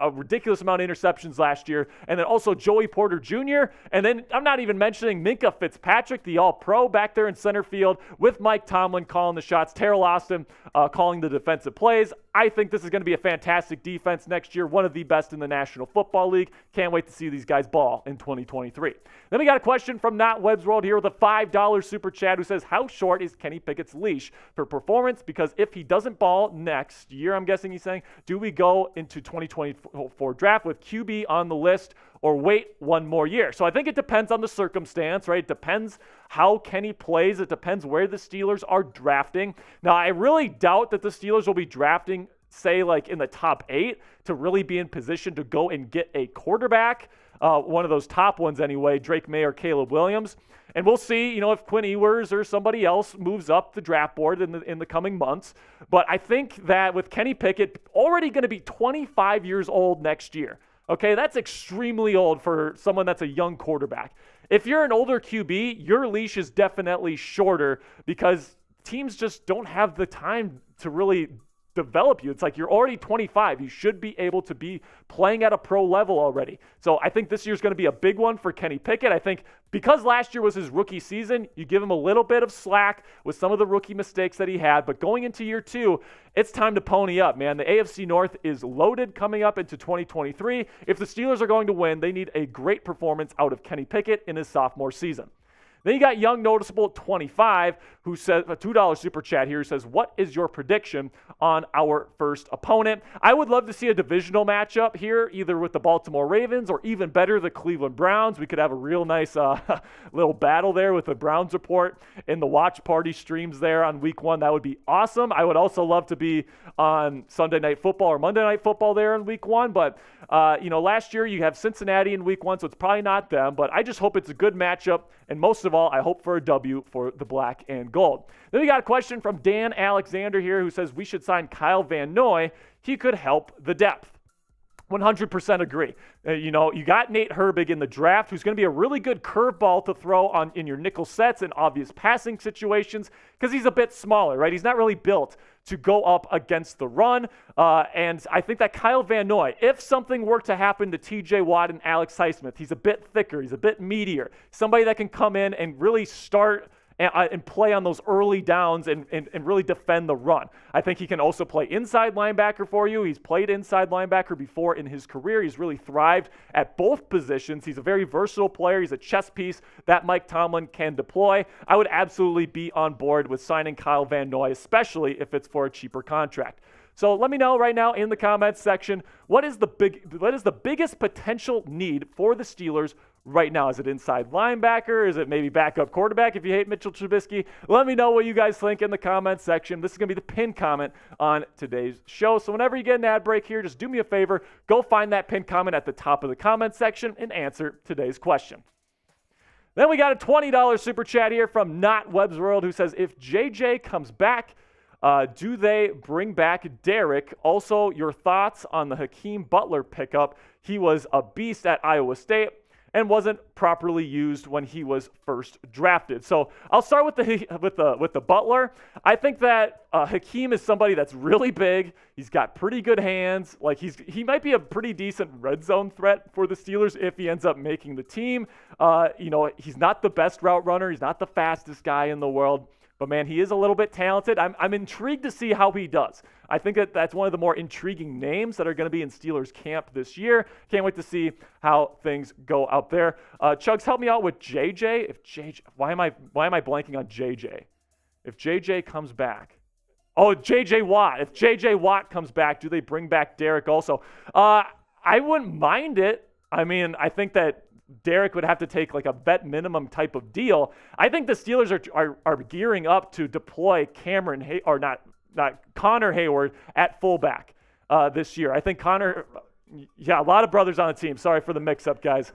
a ridiculous amount of interceptions last year, and then also Joey Porter Jr., and then I'm not even mentioning Minkah Fitzpatrick, the all-pro back there in center field with Mike Tomlin calling the shots, Terrell Austin calling the defensive plays. I think this is going to be a fantastic defense next year, one of the best in the National Football League. Can't wait to see these guys ball in 2023. Then we got a question from Not Webb's World here with a $5 super chat who says, how short is Kenny Pickett's leash for performance? Because if he doesn't ball next year, I'm guessing he's saying, do we go into 2024 draft with QB on the list or wait one more year? So I think it depends on the circumstance, right? It depends how Kenny plays. It depends where the Steelers are drafting. Now, I really doubt that the Steelers will be drafting, say, like in the top 8 to really be in position to go and get a quarterback, one of those top ones anyway, Drake May or Caleb Williams. And we'll see, if Quinn Ewers or somebody else moves up the draft board in the coming months. But I think that with Kenny Pickett already going to be 25 years old next year, okay, that's extremely old for someone that's a young quarterback. If you're an older QB, your leash is definitely shorter because teams just don't have the time to really develop you. It's like you're already 25. You should be able to be playing at a pro level already. So I think this year's going to be a big one for Kenny Pickett. I think because last year was his rookie season, you give him a little bit of slack with some of the rookie mistakes that he had. But going into year 2, it's time to pony up, man. The AFC North is loaded coming up into 2023. If the Steelers are going to win, they need a great performance out of Kenny Pickett in his sophomore season. Then you got Young Noticeable at 25, who says, a $2 super chat here, who says, what is your prediction on our first opponent? I would love to see a divisional matchup here, either with the Baltimore Ravens or even better, the Cleveland Browns. We could have a real nice little battle there with the Browns report in the watch party streams there on week 1. That would be awesome. I would also love to be on Sunday Night Football or Monday Night Football there in week 1, but last year you have Cincinnati in week 1, so it's probably not them, but I just hope it's a good matchup, and most of all, I hope for a W for the black and gold. Then we got a question from Dan Alexander here, who says we should sign Kyle Van Noy. He could help the depth. 100% agree. You got Nate Herbig in the draft, who's going to be a really good curveball to throw in your nickel sets and obvious passing situations because he's a bit smaller, right? He's not really built to go up against the run. And I think that Kyle Van Noy, if something were to happen to TJ Watt and Alex Highsmith, he's a bit thicker, he's a bit meatier, somebody that can come in and really start and play on those early downs and really defend the run. I think he can also play inside linebacker for you. He's played inside linebacker before in his career. He's really thrived at both positions. He's a very versatile player. He's a chess piece that Mike Tomlin can deploy. I would absolutely be on board with signing Kyle Van Noy, especially if it's for a cheaper contract. So let me know right now in the comments section, what is the biggest potential need for the Steelers right now? Is it inside linebacker? Is it maybe backup quarterback if you hate Mitchell Trubisky? Let me know what you guys think in the comments section. This is going to be the pinned comment on today's show. So whenever you get an ad break here, just do me a favor, go find that pinned comment at the top of the comment section and answer today's question. Then we got a $20 super chat here from Not Webb's World, who says, if JJ comes back, do they bring back Derek? Also, your thoughts on the Hakeem Butler pickup. He was a beast at Iowa State and wasn't properly used when he was first drafted. So I'll start with the Butler. I think that Hakeem is somebody that's really big. He's got pretty good hands. Like he might be a pretty decent red zone threat for the Steelers if he ends up making the team. He's not the best route runner. He's not the fastest guy in the world. But, man, he is a little bit talented. I'm intrigued to see how he does. I think that's one of the more intriguing names that are going to be in Steelers camp this year. Can't wait to see how things go out there. Chuggs, help me out with JJ. Why am I blanking on JJ? If JJ comes back. Oh, JJ Watt. If JJ Watt comes back, do they bring back Derek also? I wouldn't mind it. I mean, I think that Derek would have to take like a vet minimum type of deal. I think the Steelers are gearing up to deploy Connor Hayward at fullback this year. I think Connor, a lot of brothers on the team. Sorry for the mix-up, guys.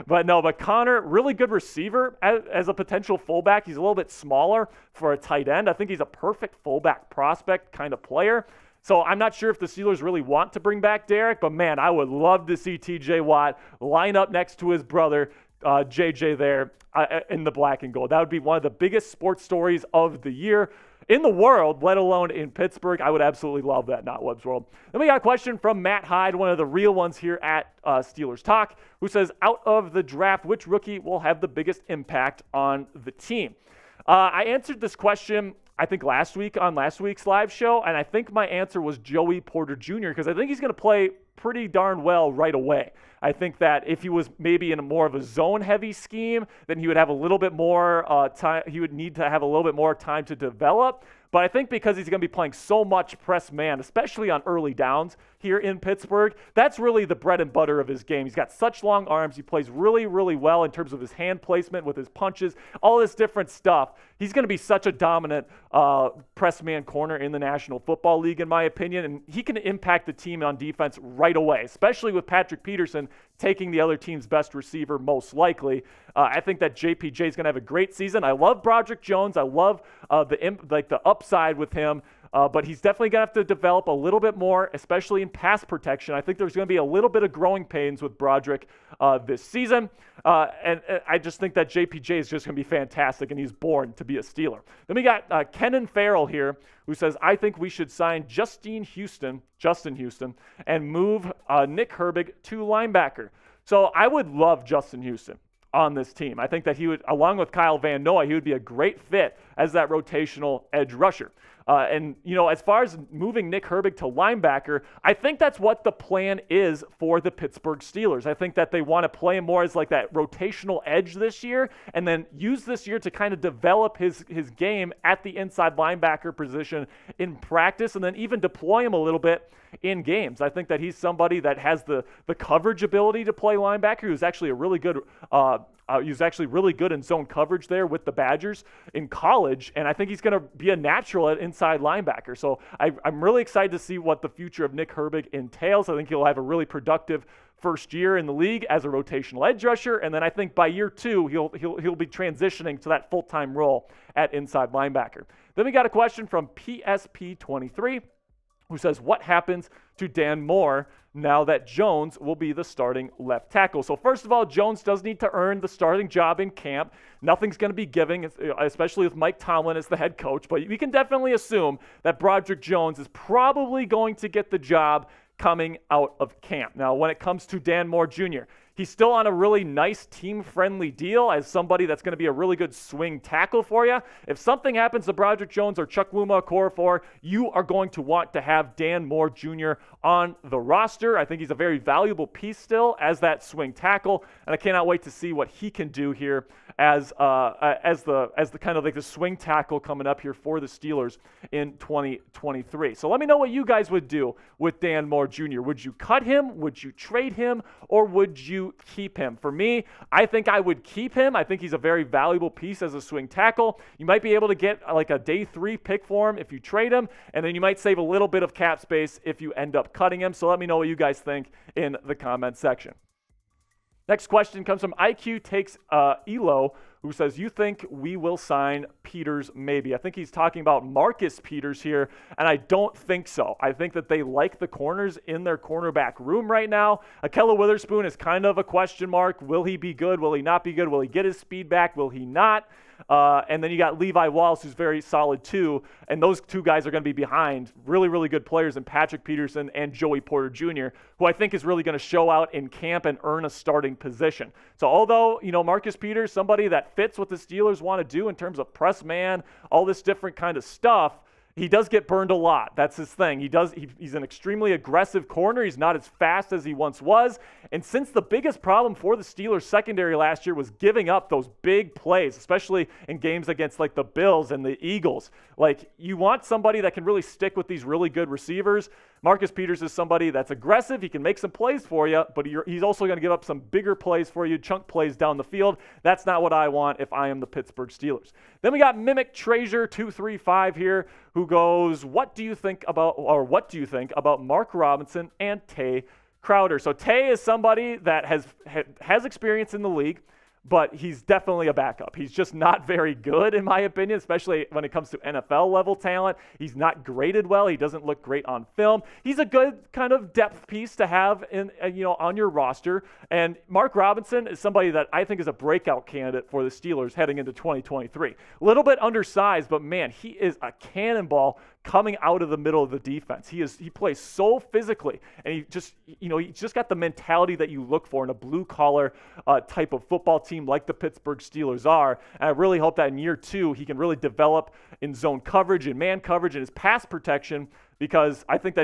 but Connor, really good receiver as a potential fullback. He's a little bit smaller for a tight end. I think he's a perfect fullback prospect kind of player. So I'm not sure if the Steelers really want to bring back Derek, but, man, I would love to see TJ Watt line up next to his brother, JJ, there in the black and gold. That would be one of the biggest sports stories of the year in the world, let alone in Pittsburgh. I would absolutely love that, Not Webb's World. Then we got a question from Matt Hyde, one of the real ones here at Steelers Talk, who says, out of the draft, which rookie will have the biggest impact on the team? I answered this question I think last week's live show, and I think my answer was Joey Porter Jr. because I think he's going to play pretty darn well right away. I think that if he was maybe in a more of a zone-heavy scheme, then he would have a little bit more time. He would need to have a little bit more time to develop. But I think because he's going to be playing so much press man, especially on early downs here in Pittsburgh, that's really the bread and butter of his game. He's got such long arms. He plays really, really well in terms of his hand placement with his punches, all this different stuff. He's going to be such a dominant press man corner in the National Football League, in my opinion, and he can impact the team on defense right away, especially with Patrick Peterson taking the other team's best receiver most likely. I think that JPJ is going to have a great season. I love Broderick Jones. I love the upside with him, but he's definitely going to have to develop a little bit more, especially in pass protection. I think there's going to be a little bit of growing pains with Broderick this season, and I just think that JPJ is just going to be fantastic, and he's born to be a Steeler. Then we got Kenan Farrell here, who says, I think we should sign Justin Houston, and move Nick Herbig to linebacker. So I would love Justin Houston on this team. I think that he would, along with Kyle Van Noy, he would be a great fit as that rotational edge rusher. And, as far as moving Nick Herbig to linebacker, I think that's what the plan is for the Pittsburgh Steelers. I think that they want to play him more as like that rotational edge this year, and then use this year to kind of develop his game at the inside linebacker position in practice, and then even deploy him a little bit in games. I think that he's somebody that has the coverage ability to play linebacker. He was actually really good in zone coverage there with the Badgers in college, and I think he's going to be a natural at inside linebacker. So I'm really excited to see what the future of Nick Herbig entails. I think he'll have a really productive first year in the league as a rotational edge rusher, and then I think by year 2 he'll be transitioning to that full-time role at inside linebacker. Then we got a question from PSP23. Who says, what happens to Dan Moore now that Jones will be the starting left tackle? So first of all, Jones does need to earn the starting job in camp. Nothing's going to be giving, especially with Mike Tomlin as the head coach. But we can definitely assume that Broderick Jones is probably going to get the job coming out of camp. Now, when it comes to Dan Moore Jr., he's still on a really nice team-friendly deal as somebody that's going to be a really good swing tackle for you. If something happens to Broderick Jones or Chukwuma Okorafor, you are going to want to have Dan Moore Jr. on the roster. I think he's a very valuable piece still as that swing tackle, and I cannot wait to see what he can do here as the kind of like the swing tackle coming up here for the Steelers in 2023. So let me know what you guys would do with Dan Moore Jr. Would you cut him? Would you trade him? Or would you keep him? For me, I think I would keep him. I think he's a very valuable piece as a swing tackle. You might be able to get like a day 3 pick for him if you trade him, and then you might save a little bit of cap space if you end up cutting him. So let me know what you guys think in the comment section. Next question comes from IQ Takes Elo, who says, you think we will sign Peters maybe? I think he's talking about Marcus Peters here, and I don't think so. I think that they like the corners in their cornerback room right now. Akella Witherspoon is kind of a question mark. Will he be good? Will he not be good? Will he get his speed back? Will he not? And then you got Levi Wallace, who's very solid too. And those two guys are going to be behind really, really good players in Patrick Peterson and Joey Porter Jr., who I think is really going to show out in camp and earn a starting position. So although, Marcus Peters, somebody that fits what the Steelers want to do in terms of press man, all this different kind of stuff, he does get burned a lot. That's his thing. He's an extremely aggressive corner. He's not as fast as he once was. And since the biggest problem for the Steelers secondary last year was giving up those big plays, especially in games against like the Bills and the Eagles, like you want somebody that can really stick with these really good receivers. Marcus Peters is somebody that's aggressive. He can make some plays for you, but he's also going to give up some bigger plays for you, chunk plays down the field. That's not what I want if I am the Pittsburgh Steelers. Then we got Mimic Treasure 235 here, who goes, what do you think about Mark Robinson and Tay Crowder? So Tay is somebody that has experience in the league, but he's definitely a backup. He's just not very good, in my opinion, especially when it comes to NFL level talent. He's not graded well. He doesn't look great on film. He's a good kind of depth piece to have on your roster. And Mark Robinson is somebody that I think is a breakout candidate for the Steelers heading into 2023. A little bit undersized, but man, he is a cannonball coming out of the middle of the defense. He plays so physically, and he just got the mentality that you look for in a blue collar type of football team like the Pittsburgh Steelers are. And I really hope that in year 2 he can really develop in zone coverage and man coverage and his pass protection, because I think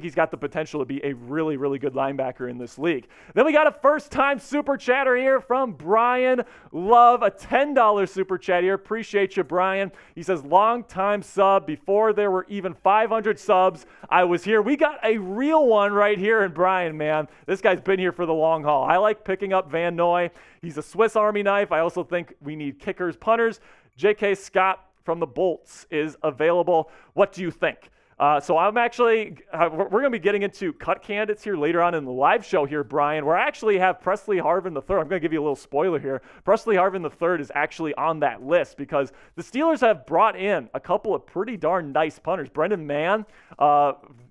he's got the potential to be a really, really good linebacker in this league. Then we got a first-time super chatter here from Brian Love, a $10 super chat here. Appreciate you, Brian. He says, long-time sub. Before there were even 500 subs, I was here. We got a real one right here in Brian, man. This guy's been here for the long haul. I like picking up Van Noy. He's a Swiss Army knife. I also think we need kickers, punters. J.K. Scott from the Bolts is available. What do you think? So I'm actually, we're going to be getting into cut candidates here later on in the live show here, Brian, where I actually have Presley Harvin III. I'm going to give you a little spoiler here. Presley Harvin III is actually on that list because the Steelers have brought in a couple of pretty darn nice punters. Brendan Mann,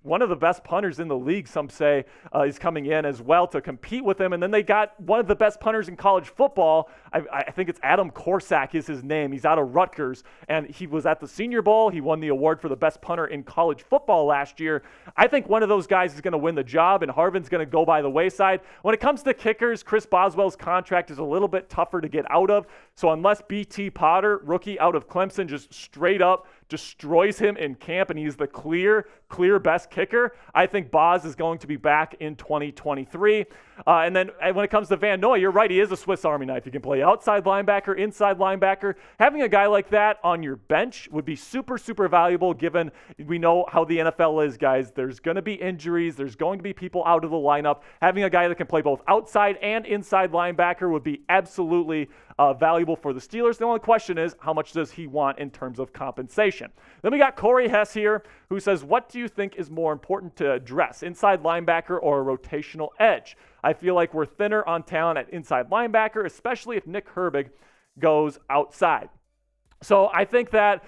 one of the best punters in the league, some say, is coming in as well to compete with him. And then they got one of the best punters in college football. I think it's Adam Korsak is his name. He's out of Rutgers, and he was at the Senior Bowl. He won the award for the best punter in college football last year. I think one of those guys is going to win the job, and Harvin's going to go by the wayside. When it comes to kickers, Chris Boswell's contract is a little bit tougher to get out of. So unless B.T. Potter, rookie out of Clemson, just straight up destroys him in camp and he's the clear best kicker, I think Boz is going to be back in 2023. And then when it comes to Van Noy, you're right, he is a Swiss Army knife. He can play outside linebacker, inside linebacker. Having a guy like that on your bench would be super, super valuable, given we know how the NFL is, guys. There's going to be injuries. There's going to be people out of the lineup. Having a guy that can play both outside and inside linebacker would be absolutely valuable for the Steelers. The only question is, how much does he want in terms of compensation? Then we got Corey Hess here, who says, what do you think is more important to address, inside linebacker or a rotational edge? I feel like we're thinner on talent at inside linebacker, especially if Nick Herbig goes outside. So I think that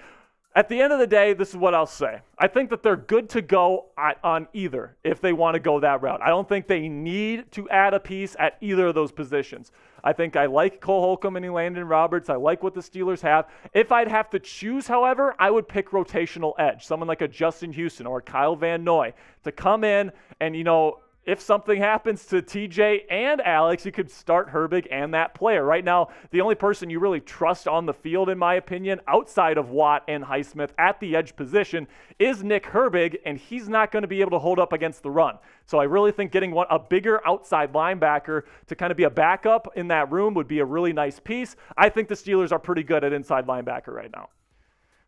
at the end of the day, this is what I'll say. I think that they're good to go on either if they want to go that route. I don't think they need to add a piece at either of those positions. I think I like Cole Holcomb and Landon Roberts. I like what the Steelers have. If I'd have to choose, however, I would pick rotational edge, someone like a Justin Houston or Kyle Van Noy to come in and, if something happens to TJ and Alex, you could start Herbig and that player. Right now, the only person you really trust on the field, in my opinion, outside of Watt and Highsmith at the edge position is Nick Herbig, and he's not going to be able to hold up against the run. So I really think getting a bigger outside linebacker to kind of be a backup in that room would be a really nice piece. I think the Steelers are pretty good at inside linebacker right now.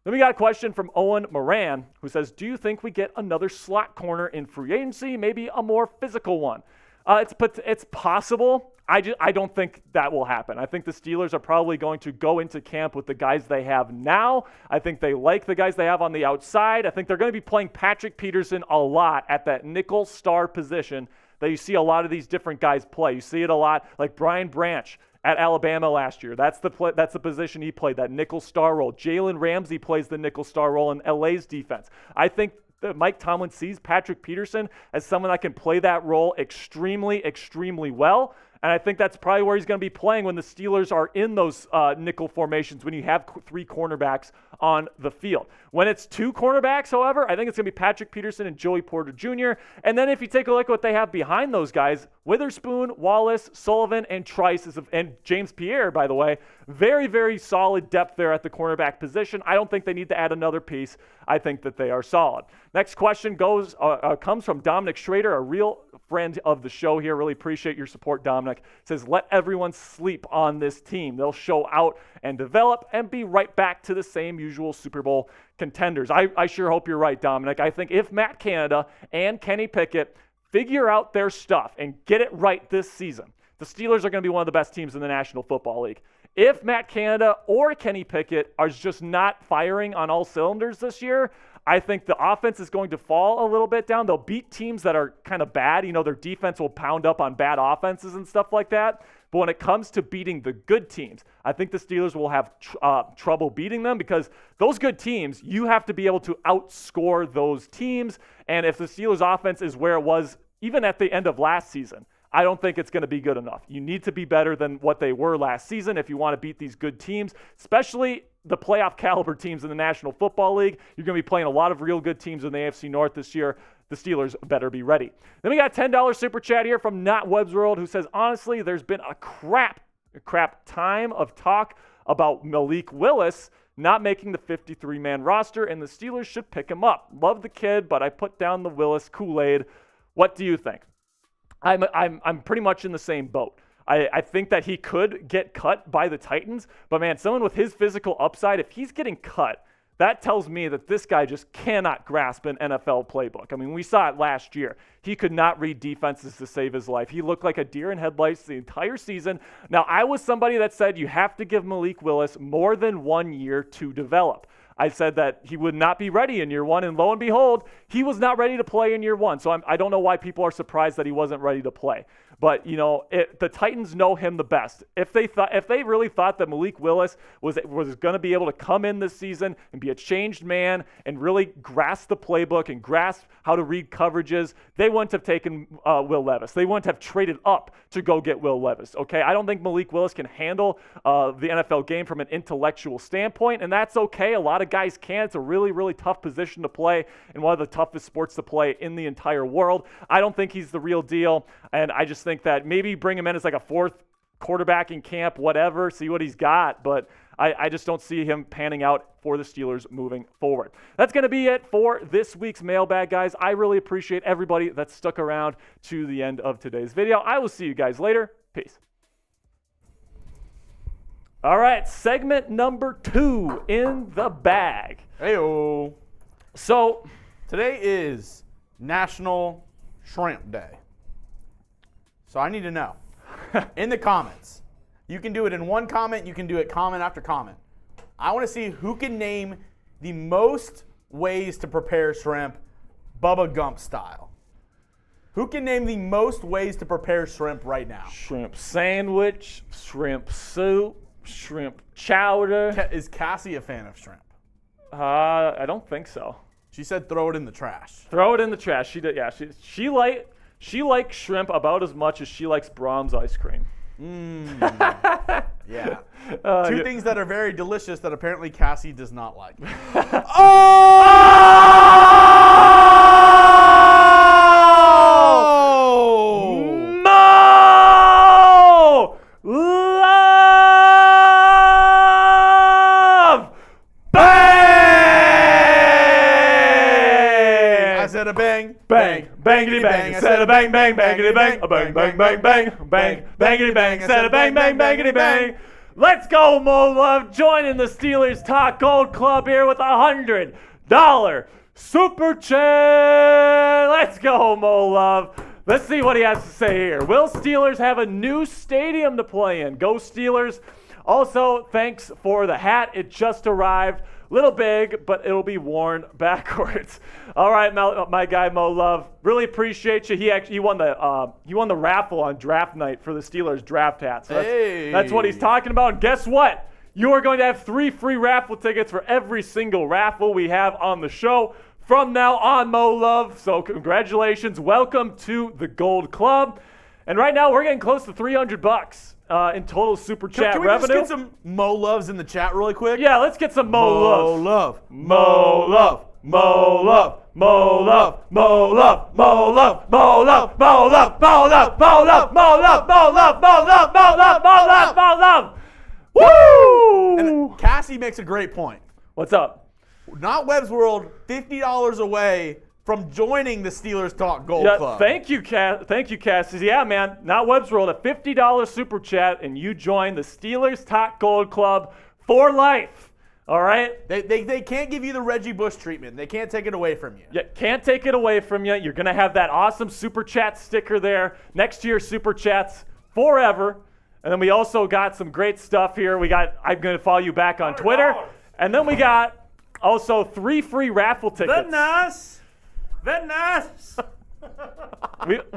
Then we got a question from Owen Moran, who says, do you think we get another slot corner in free agency, maybe a more physical one? It's possible. I don't think that will happen. I think the Steelers are probably going to go into camp with the guys they have now. I think they like the guys they have on the outside. I think they're going to be playing Patrick Peterson a lot at that nickel star position that you see a lot of these different guys play. You see it a lot, like Brian Branch at Alabama last year. That's the position he played, that nickel star role. Jalen Ramsey plays the nickel star role in LA's defense. I think that Mike Tomlin sees Patrick Peterson as someone that can play that role extremely, extremely well. And I think that's probably where he's going to be playing when the Steelers are in those nickel formations, when you have three cornerbacks on the field. When it's two cornerbacks, however, I think it's going to be Patrick Peterson and Joey Porter Jr. And then if you take a look at what they have behind those guys, Witherspoon, Wallace, Sullivan, and Trice, and James Pierre, by the way, very, very solid depth there at the cornerback position. I don't think they need to add another piece. I think that they are solid. Next question comes from Dominic Schrader, a real friend of the show here. Really appreciate your support, Dominic. Says, let everyone sleep on this team. They'll show out and develop and be right back to the same usual Super Bowl contenders. I sure hope you're right, Dominic. I think if Matt Canada and Kenny Pickett figure out their stuff and get it right this season, the Steelers are going to be one of the best teams in the National Football League. If Matt Canada or Kenny Pickett are just not firing on all cylinders this year, I think the offense is going to fall a little bit down. They'll beat teams that are kind of bad. Their defense will pound up on bad offenses and stuff like that. But when it comes to beating the good teams, I think the Steelers will have trouble beating them, because those good teams, you have to be able to outscore those teams. And if the Steelers offense is where it was even at the end of last season, I don't think it's going to be good enough. You need to be better than what they were last season if you want to beat these good teams, especially the playoff caliber teams in the National Football League. You're going to be playing a lot of real good teams in the AFC North this year. The Steelers better be ready. Then we got a $10 super chat here from Not Webb's World, who says, honestly, there's been a crap time of talk about Malik Willis not making the 53-man roster, and the Steelers should pick him up. Love the kid, but I put down the Willis Kool-Aid. What do you think? I'm pretty much in the same boat. I think that he could get cut by the Titans, but man, someone with his physical upside, if he's getting cut, that tells me that this guy just cannot grasp an NFL playbook. I mean, we saw it last year. He could not read defenses to save his life. He looked like a deer in headlights the entire season. Now, I was somebody that said you have to give Malik Willis more than 1 year to develop. I said that he would not be ready in year one, and lo and behold, he was not ready to play in year one. So I don't know why people are surprised that he wasn't ready to play. But, the Titans know him the best. If they really thought that Malik Willis was going to be able to come in this season and be a changed man and really grasp the playbook and grasp how to read coverages, they wouldn't have taken Will Levis. They wouldn't have traded up to go get Will Levis, okay? I don't think Malik Willis can handle the NFL game from an intellectual standpoint, and that's okay. A lot of guys can. It's a really, really tough position to play and one of the toughest sports to play in the entire world. I don't think he's the real deal, and I just think that maybe bring him in as like a fourth quarterback in camp, whatever, see what he's got. But I just don't see him panning out for the Steelers moving forward. That's going to be it for this week's mailbag, guys. I really appreciate everybody that stuck around to the end of today's video. I will see you guys later. Peace. All right, segment number 2 in the bag. Hey-o. So today is National Shrimp Day. So I need to know, in the comments, you can do it in one comment, you can do it comment after comment. I want to see who can name the most ways to prepare shrimp Bubba Gump style. Who can name the most ways to prepare shrimp right now? Shrimp sandwich, shrimp soup, shrimp chowder. Is Cassie a fan of shrimp? I don't think so. She said throw it in the trash. Throw it in the trash. She did. Yeah, she likes shrimp about as much as she likes Brahms ice cream. Yeah. Two things that are very delicious that apparently Cassie does not like. Mo Love Bang! I said a bang, Bang, bangity bang, instead of bang, bang, bangity bang, a bang, bang, bang, bang, bang, bangity bang, instead of bang, bang, bangity bang. Let's go, Mo Love, joining the Steelers Talk Gold Club here with $100 super chat. Let's go, Mo Love. Let's see what he has to say here. Will Steelers have a new stadium to play in? Go Steelers. Also, thanks for the hat. It just arrived. Little big, but it'll be worn backwards. All right, my guy Mo Love, really appreciate you. He won the raffle on draft night for the Steelers draft hat. So that's what he's talking about. And guess what? You are going to have 3 free raffle tickets for every single raffle we have on the show from now on, Mo Love. So congratulations. Welcome to the Gold Club. And right now we're getting close to $300 in total super chat revenue. Can we just get some Mo Loves in the chat really quick? Yeah, let's get some Mo Love. Mo Love. Mo Love. Mo Love. Mo Love. Mo Love. Mo Love. Mo Love. Mo Love. Mo Love. Mo Love. Mo Love. Mo Love. Mo Love. Mo Love. Mo Love. Woo! And Cassie makes a great point. What's up? Not Webb's World, $50 away from joining the Steelers Talk Gold Club. Thank you, Cassie. Yeah, man. Not Webb's World, a $50 super chat, and you join the Steelers Talk Gold Club for life. All right? They can't give you the Reggie Bush treatment. They can't take it away from you. Yeah, can't take it away from you. You're going to have that awesome super chat sticker there next to your super chats forever. And then we also got some great stuff here. I'm going to follow you back on Twitter. And then we got also 3 free raffle tickets. Very nice.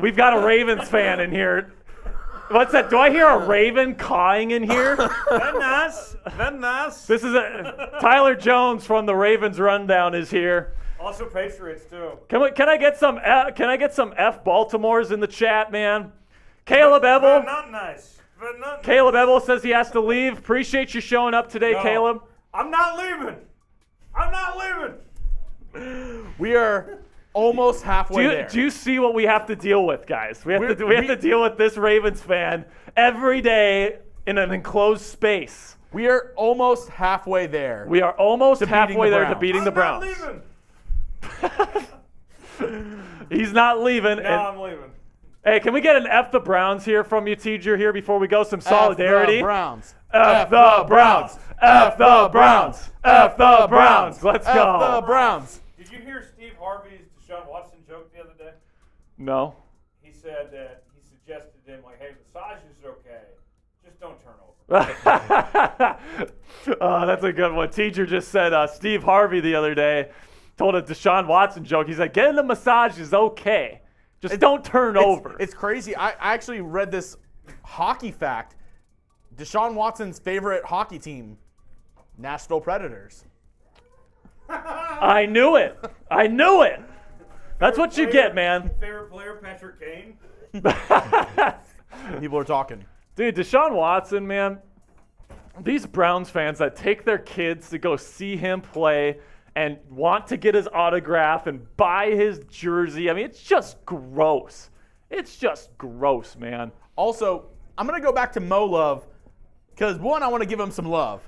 We've got a Ravens fan in here. What's that? Do I hear a raven cawing in here? Very nice. This is Tyler Jones from the Ravens Rundown is here. Also Patriots too. Can I get some F Baltimores in the chat, man? Caleb Ebel. Not nice. Caleb Ebel says he has to leave. Appreciate you showing up today, No, Caleb. I'm not leaving. We are almost halfway there. Do you see what we have to deal with, guys? We have to deal with this Ravens fan every day in an enclosed space. We are almost halfway there. We are almost halfway there to beating the Browns. I'm not leaving. He's not leaving. No, I'm leaving. Hey, can we get an F the Browns here from you, teacher, here before we go? Some solidarity. F the Browns. F the Browns. F the Browns. F the Browns. Let's go. F the Browns. Did you hear Steve Harvey's Deshaun Watson joke the other day? No. He said that he suggested to him, like, hey, massages are okay. Just don't turn over. That's a good one. Teacher just said Steve Harvey the other day told a Deshaun Watson joke. He's like, getting a massage is okay. Just don't turn over. It's crazy. I actually read this hockey fact. Deshaun Watson's favorite hockey team, Nashville Predators. I knew it. That's what you get, man. Favorite player, Patrick Kane. People are talking. Dude, Deshaun Watson, man, these Browns fans that take their kids to go see him play and want to get his autograph and buy his jersey. I mean, it's just gross. It's just gross, man. Also, I'm gonna go back to Mo Love because one, I want to give him some love,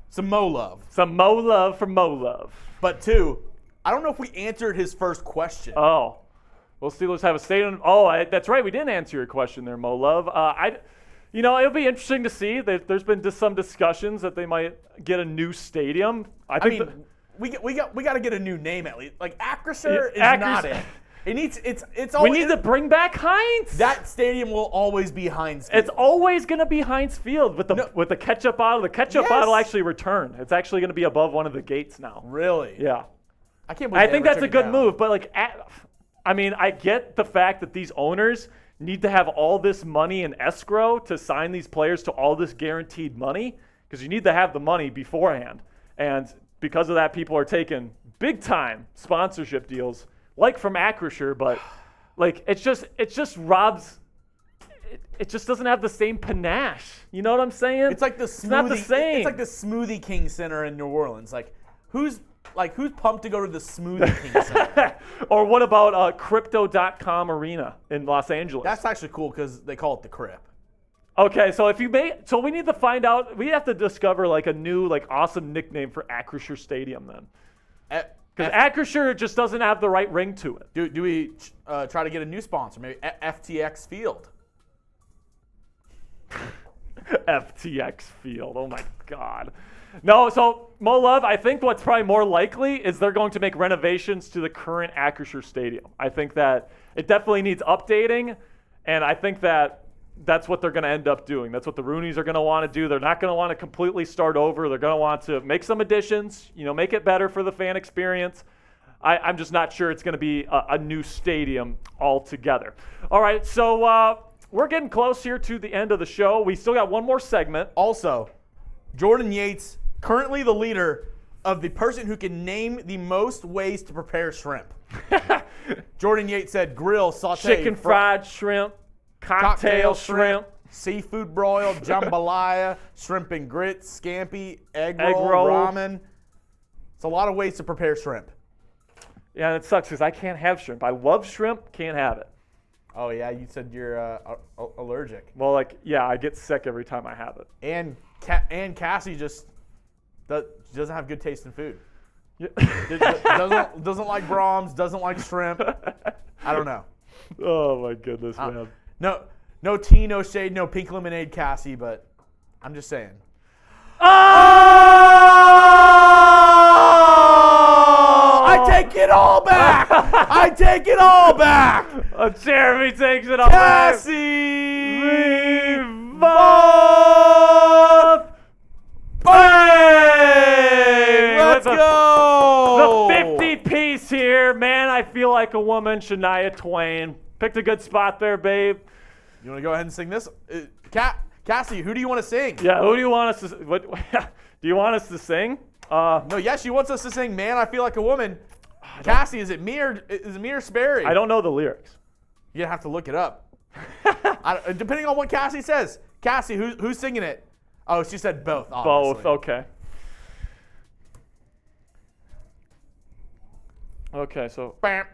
some Mo Love. Some Mo Love for Mo Love. But two, I don't know if we answered his first question. Oh, well, Steelers have a stadium. Oh, that's right. We didn't answer your question there, Mo Love. It'll be interesting to see. There's been just some discussions that they might get a new stadium. We got to get a new name at least. Like Acrisure is not it. It needs it's always, we need to bring back Heinz. That stadium will always be Heinz Field. It's always going to be Heinz Field with the ketchup bottle. The ketchup bottle actually returned. It's actually going to be above one of the gates now. Really? Yeah. I can't believe. I think that's a good move, but I get the fact that these owners need to have all this money in escrow to sign these players to all this guaranteed money because you need to have the money beforehand. And because of that, people are taking big time sponsorship deals. Like from Acrisure, but it just robs. It just doesn't have the same panache. You know what I'm saying? It's like it's not the same. It's like the Smoothie King Center in New Orleans. Who's pumped to go to the Smoothie King Center? Or what about Crypto.com Arena in Los Angeles? That's actually cool because they call it the Crip. Okay, so we need to find out. We have to discover a new awesome nickname for Acrisure Stadium then. Because Acrisure just doesn't have the right ring to it. Do we try to get a new sponsor? Maybe FTX Field. FTX Field. Oh, my God. No, so Mo Love, I think what's probably more likely is they're going to make renovations to the current Acrisure Stadium. I think that it definitely needs updating, and I think that's what they're going to end up doing. That's what the Rooneys are going to want to do. They're not going to want to completely start over. They're going to want to make some additions, make it better for the fan experience. I'm just not sure it's going to be a new stadium altogether. All right, so we're getting close here to the end of the show. We still got one more segment. Also, Jordan Yates, currently the leader of the person who can name the most ways to prepare shrimp. Jordan Yates said grill, saute, chicken fried shrimp. Cocktail shrimp, seafood broiled, jambalaya, shrimp and grits, scampi, egg roll, ramen. It's a lot of ways to prepare shrimp. Yeah, it sucks because I can't have shrimp. I love shrimp, can't have it. Oh yeah, you said you're allergic. Well, I get sick every time I have it. And Cassie just doesn't have good taste in food. Yeah. doesn't like Brahms, doesn't like shrimp. I don't know. Oh my goodness, man. No tea, no shade, no pink lemonade, Cassie, but I'm just saying. Oh! I take it all back! I take it all back! Jeremy takes it all back. Cassie! Revolt! Bang! Let's go! The 50-piece here. Man, I feel like a woman. Shania Twain. Picked a good spot there, babe. You want to go ahead and sing this? Cassie, who do you want to sing? Yeah, who do you want us to? What do you want us to sing? No, she wants us to sing. Man, I feel like a woman. Cassie, is it me or Sperry? I don't know the lyrics. You're gonna have to look it up. Depending on what Cassie says. Cassie, who's singing it? Oh, she said both. Obviously. Both. Okay. Okay, so hold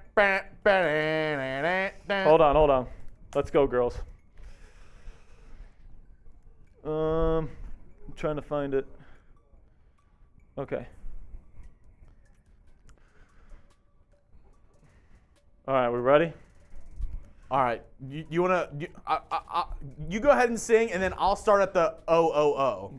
on. Let's go, girls. I'm trying to find it. Okay. All right, we ready? All right. You wanna? You go ahead and sing, and then I'll start at the O. All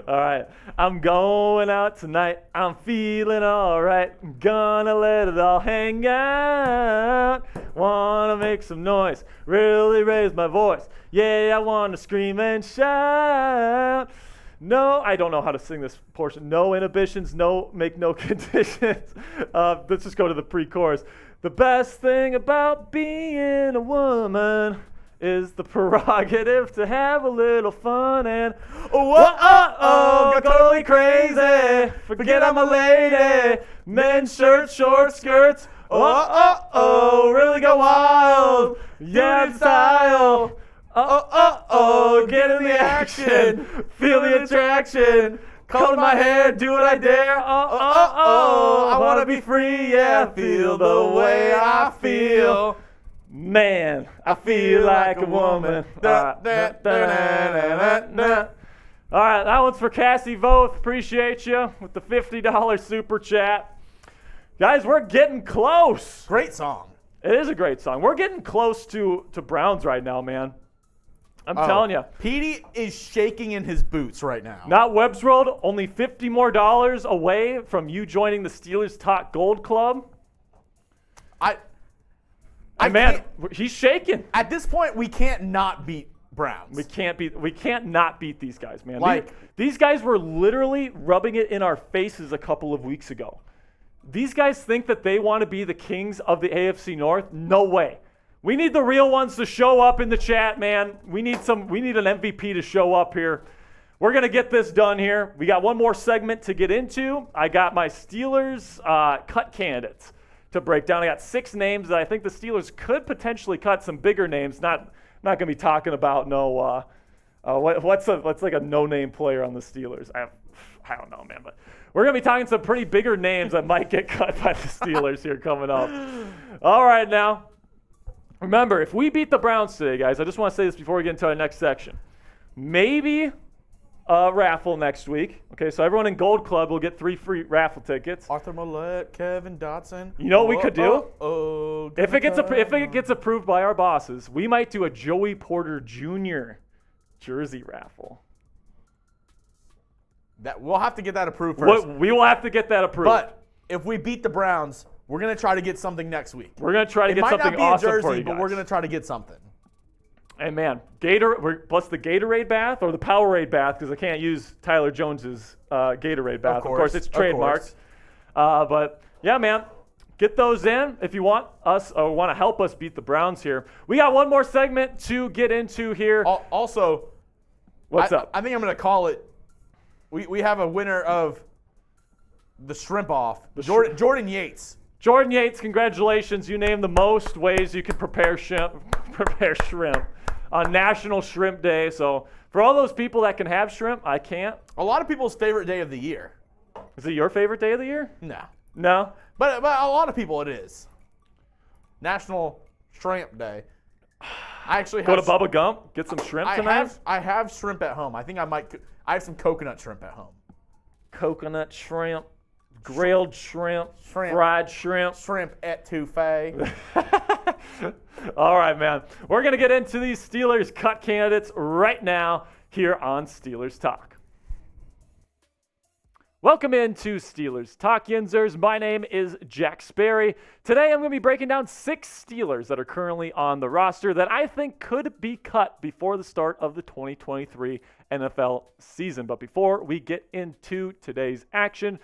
right. I'm going out tonight. I'm feeling all right. I'm gonna let it all hang out. Wanna make some noise. Really raise my voice. Yeah, I wanna scream and shout. No, I don't know how to sing this portion. No inhibitions. Make no conditions. Let's just go to the pre-chorus. The best thing about being a woman is the prerogative to have a little fun and go totally crazy. Forget I'm a lady. Men's shirts, short skirts. Really go wild. Yeah, style. Get in the action. Feel the attraction. Color my hair, do what I dare. I wanna be free, yeah. Feel the way I feel. Man, I feel like a woman. All right, that one's for Cassie Voth. Appreciate you with the $50 super chat. Guys, we're getting close. Great song. It is a great song. We're getting close to Browns right now, man. I'm telling you. Petey is shaking in his boots right now. Not Webb's World, only $50 more away from you joining the Steelers Talk Gold Club. Man, he's shaking. At this point, we can't not beat Browns. We can't not beat these guys, man. These guys were literally rubbing it in our faces a couple of weeks ago. These guys think that they want to be the kings of the AFC North? No way. We need the real ones to show up in the chat, man. We need an MVP to show up here. We're going to get this done here. We got one more segment to get into. I got my Steelers cut candidates to break down. I got 6 names that I think the Steelers could potentially cut, some bigger names. Not going to be talking about what's like a no-name player on the Steelers. I don't know, man, but we're going to be talking some pretty bigger names that might get cut by the Steelers here coming up. All right, now, remember, if we beat the Browns today, guys, I just want to say this before we get into our next section. Maybe a raffle next week. Okay, so everyone in Gold Club will get 3 free raffle tickets. Arthur Maulet, Kevin Dotson. You know what we could do? If it gets approved by our bosses, we might do a Joey Porter Jr. jersey raffle. We'll have to get that approved first. We will have to get that approved. But if we beat the Browns, we're going to try to get something next week. We're going to try to get something awesome for you guys. It might not be a jersey, but we're going to try to get something. And man, plus the Gatorade bath or the Powerade bath, because I can't use Tyler Jones's Gatorade bath. Of course it's trademarked. But yeah, man, get those in if you want us or want to help us beat the Browns here. We got one more segment to get into here. Also, what's up? I think I'm going to call it. We have a winner of the shrimp off. Jordan Yates. Jordan Yates, congratulations! You named the most ways you can prepare shrimp on National Shrimp Day. So for all those people that can have shrimp, I can't. A lot of people's favorite day of the year. Is it your favorite day of the year? No. But a lot of people it is. National Shrimp Day. I actually go to Bubba Gump, get some shrimp tonight. I have shrimp at home. I think I have some coconut shrimp at home. Coconut shrimp, grilled shrimp, fried shrimp. Shrimp etouffee. All right, man. We're going to get into these Steelers cut candidates right now here on Steelers Talk. Welcome into Steelers Talk, Yinzers. My name is Jack Sperry. Today I'm going to be breaking down 6 Steelers that are currently on the roster that I think could be cut before the start of the 2023 NFL season. But before we get into today's action,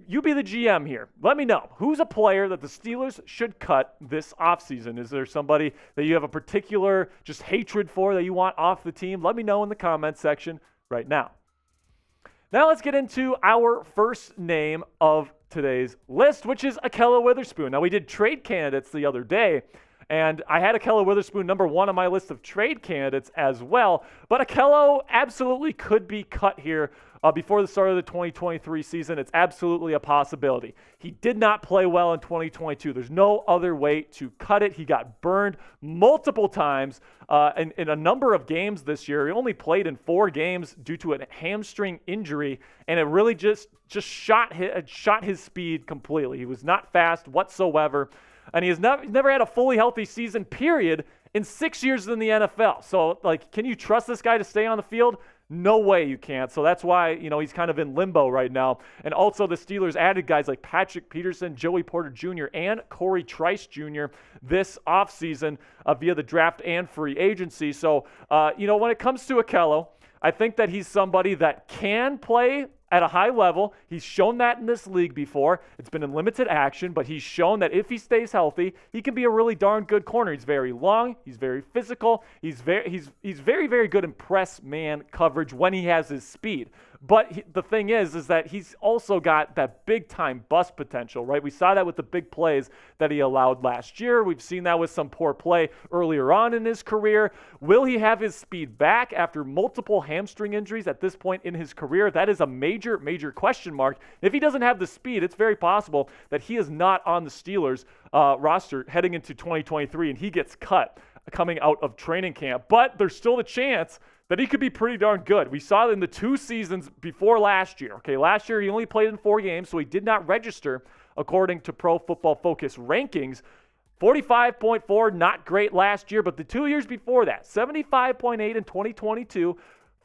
you be the GM here. Let me know. Who's a player that the Steelers should cut this offseason? Is there somebody that you have a particular just hatred for that you want off the team? Let me know in the comments section right now. Now let's get into our first name of today's list, which is Ahkello Witherspoon. Now we did trade candidates the other day, and I had Ahkello Witherspoon number 1 on my list of trade candidates as well. But Ahkello absolutely could be cut here before the start of the 2023 season. It's absolutely a possibility. He did not play well in 2022. There's no other way to cut it. He got burned multiple times in a number of games this year. He only played in 4 games due to a hamstring injury, and it really just shot his speed completely. He was not fast whatsoever, and he has never had a fully healthy season, period, in 6 years in the NFL. So, can you trust this guy to stay on the field? No way you can't. So that's why, he's kind of in limbo right now. And also the Steelers added guys like Patrick Peterson, Joey Porter Jr., and Corey Trice Jr. this offseason via the draft and free agency. So, when it comes to Ahkello, I think that he's somebody that can play at a high level. He's shown that in this league before. It's been in limited action, but he's shown that if he stays healthy, he can be a really darn good corner. He's very long. He's very physical. He's very, very good in press man coverage when he has his speed. But the thing is that he's also got that big-time bust potential, right? We saw that with the big plays that he allowed last year. We've seen that with some poor play earlier on in his career. Will he have his speed back after multiple hamstring injuries at this point in his career? That is a major, major question mark. If he doesn't have the speed, it's very possible that he is not on the Steelers roster heading into 2023 and he gets cut coming out of training camp. But there's still the chance that he could be pretty darn good. We saw it in the 2 seasons before last year. Okay, last year he only played in 4 games, so he did not register according to Pro Football Focus rankings. 45.4, not great last year, but the 2 years before that, 75.8 in 2022,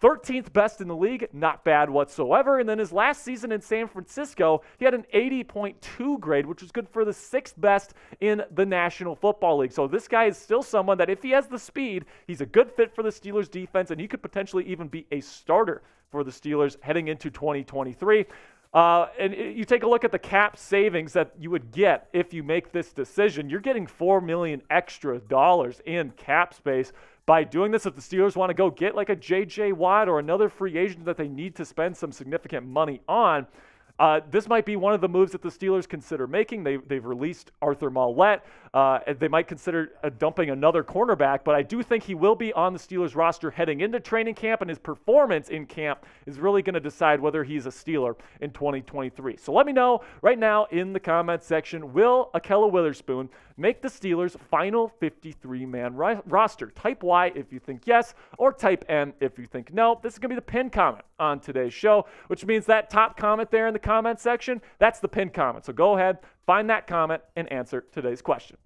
13th best in the league, not bad whatsoever. And then his last season in San Francisco, he had an 80.2 grade, which was good for the 6th best in the National Football League. So this guy is still someone that if he has the speed, he's a good fit for the Steelers defense, and he could potentially even be a starter for the Steelers heading into 2023. And you take a look at the cap savings that you would get if you make this decision. You're getting $4 million extra in cap space by doing this. If the Steelers want to go get like a J.J. Watt or another free agent that they need to spend some significant money on, this might be one of the moves that the Steelers consider making. They've released Arthur Maulet. They might consider dumping another cornerback, but I do think he will be on the Steelers roster heading into training camp, and his performance in camp is really going to decide whether he's a Steeler in 2023. So let me know right now in the comments section, will Ahkello Witherspoon make the Steelers' final 53-man roster? Type Y if you think yes, or type N if you think no. This is going to be the pinned comment on today's show, which means that top comment there in the comment section, that's the pinned comment. So go ahead, find that comment, and answer today's question.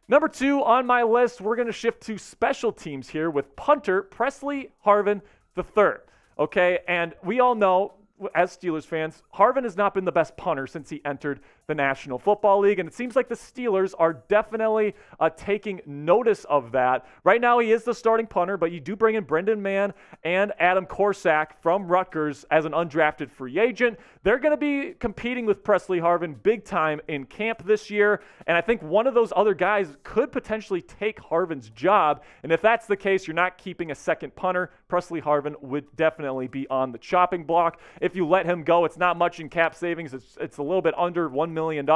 Number 2 on my list, we're going to shift to special teams here with punter Pressley Harvin III. Okay, and we all know, as Steelers fans, Harvin has not been the best punter since he entered the National Football League, and it seems like the Steelers are definitely taking notice of that. Right now, he is the starting punter, but you do bring in Brendan Mann and Adam Korsak from Rutgers as an undrafted free agent. They're going to be competing with Pressley Harvin big time in camp this year, and I think one of those other guys could potentially take Harvin's job, and if that's the case, you're not keeping a second punter. Pressley Harvin would definitely be on the chopping block. If you let him go, it's not much in cap savings. It's a little bit under $1 million.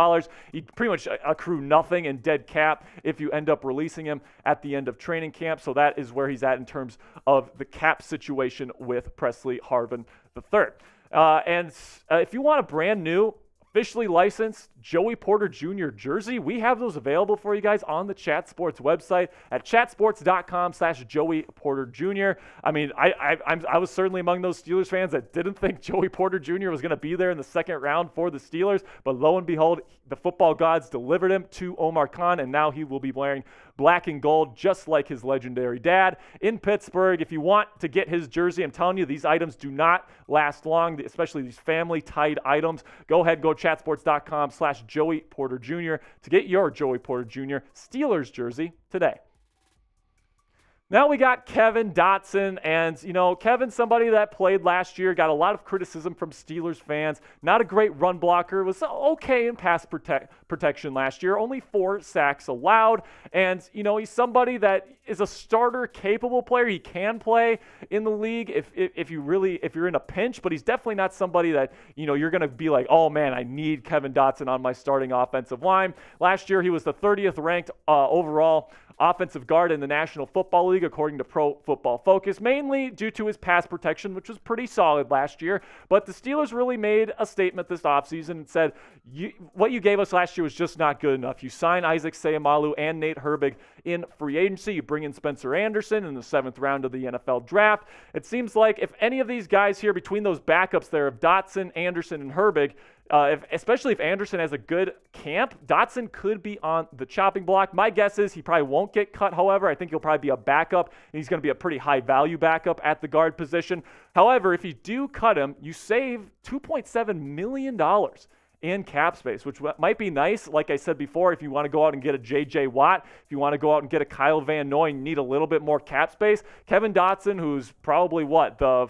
You pretty much accrue nothing in dead cap if you end up releasing him at the end of training camp. So that is where he's at in terms of the cap situation with Pressley Harvin III. And if you want a brand new, officially licensed Joey Porter Jr. jersey, we have those available for you guys on the Chat Sports website at chatsports.com/Joey Porter Jr. I mean, I was certainly among those Steelers fans that didn't think Joey Porter Jr. was going to be there in the second round for the Steelers, but lo and behold, the football gods delivered him to Omar Khan, and now he will be wearing black and gold, just like his legendary dad in Pittsburgh. If you want to get his jersey, I'm telling you, these items do not last long, especially these family-tied items. Go ahead, go chatsports.com/Joey Porter Jr. to get your Joey Porter Jr. Steelers jersey today. Now we got Kevin Dotson, and, you know, Kevin's somebody that played last year, got a lot of criticism from Steelers fans. Not a great run blocker, was okay in pass protection last year, only 4 sacks allowed, and, you know, he's somebody that is a starter-capable player. He can play in the league if you're in a pinch, but he's definitely not somebody that, you know, you're going to be like, oh, man, I need Kevin Dotson on my starting offensive line. Last year, he was the 30th ranked overall offensive guard in the National Football League, according to Pro Football Focus, mainly due to his pass protection, which was pretty solid last year. But the Steelers really made a statement this offseason and said, what you gave us last year was just not good enough. You sign Isaac Seumalo and Nate Herbig in free agency. You bring in Spencer Anderson in the 7th round of the NFL draft. It seems like if any of these guys here, between those backups there of Dotson, Anderson, and Herbig, especially if Anderson has a good camp, Dotson could be on the chopping block. My guess is he probably won't get cut, however. I think he'll probably be a backup, and he's going to be a pretty high-value backup at the guard position. However, if you do cut him, you save $2.7 million in cap space, which might be nice. Like I said before, if you want to go out and get a J.J. Watt, if you want to go out and get a Kyle Van Noy and need a little bit more cap space, Kevin Dotson, who's probably, the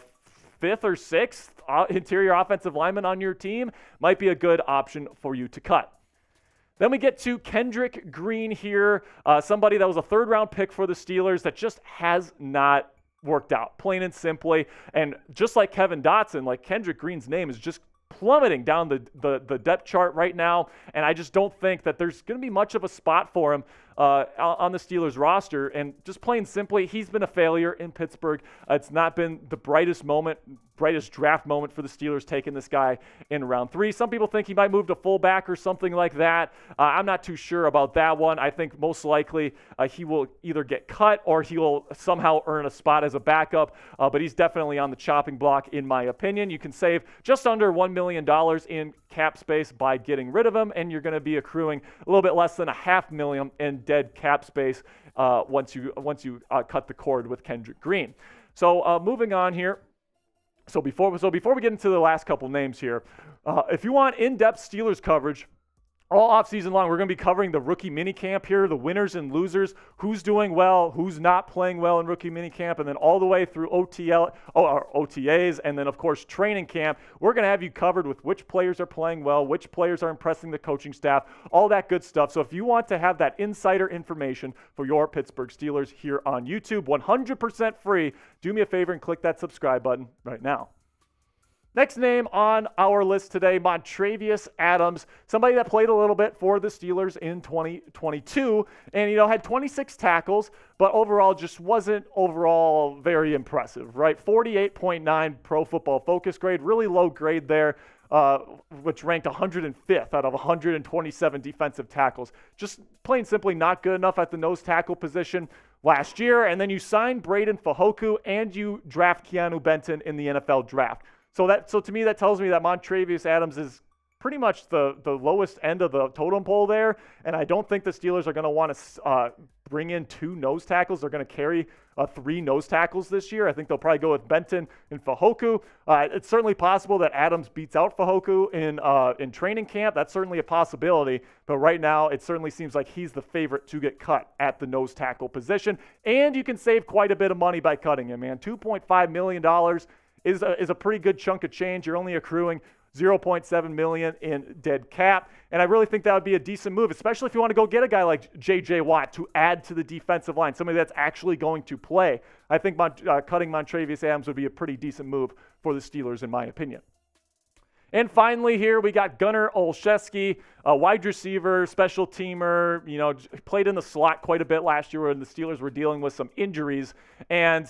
5th or 6th interior offensive lineman on your team, might be a good option for you to cut. Then we get to Kendrick Green here, somebody that was a 3rd-round pick for the Steelers that just has not worked out, plain and simply. And just like Kevin Dotson, like Kendrick Green's name is just plummeting down the depth chart right now, and I just don't think that there's going to be much of a spot for him on the Steelers roster. And just plain simply, he's been a failure in Pittsburgh. It's not been the brightest draft moment for the Steelers taking this guy in round 3. Some people think he might move to fullback or something like that. I'm not too sure about that one. I think most likely he will either get cut or he will somehow earn a spot as a backup, but he's definitely on the chopping block in my opinion. You can save just under $1 million in cap space by getting rid of him, and you're going to be accruing a little bit less than $500,000 in dead cap space once you cut the cord with Kendrick Green. So moving on here. So before we get into the last couple names here, if you want in-depth Steelers coverage all offseason long, we're going to be covering the rookie minicamp here, the winners and losers, who's doing well, who's not playing well in rookie minicamp, and then all the way through OTAs, and then, of course, training camp. We're going to have you covered with which players are playing well, which players are impressing the coaching staff, all that good stuff. So if you want to have that insider information for your Pittsburgh Steelers here on YouTube, 100% free, do me a favor and click that subscribe button right now. Next name on our list today, Montravius Adams, somebody that played a little bit for the Steelers in 2022 and, had 26 tackles, but overall just wasn't overall very impressive, right? 48.9 Pro Football Focus grade, really low grade there, which ranked 105th out of 127 defensive tackles. Just plain simply not good enough at the nose tackle position last year. And then you sign Braden Fajoku and you draft Keanu Benton in the NFL draft. So to me, that tells me that Montravius Adams is pretty much the lowest end of the totem pole there, and I don't think the Steelers are going to want to bring in 2 nose tackles. They're going to carry 3 nose tackles this year. I think they'll probably go with Benton and Fajoku. It's certainly possible that Adams beats out Fajoku in training camp. That's certainly a possibility, but right now it certainly seems like he's the favorite to get cut at the nose tackle position, and you can save quite a bit of money by cutting him, man. $2.5 million is a pretty good chunk of change. You're only accruing $0.7 million in dead cap, and I really think that would be a decent move, especially if you want to go get a guy like J.J. Watt to add to the defensive line, somebody that's actually going to play. I think cutting Montravius Adams would be a pretty decent move for the Steelers, in my opinion. And finally here, we got Gunnar Olszewski, a wide receiver, special teamer, played in the slot quite a bit last year when the Steelers were dealing with some injuries. And,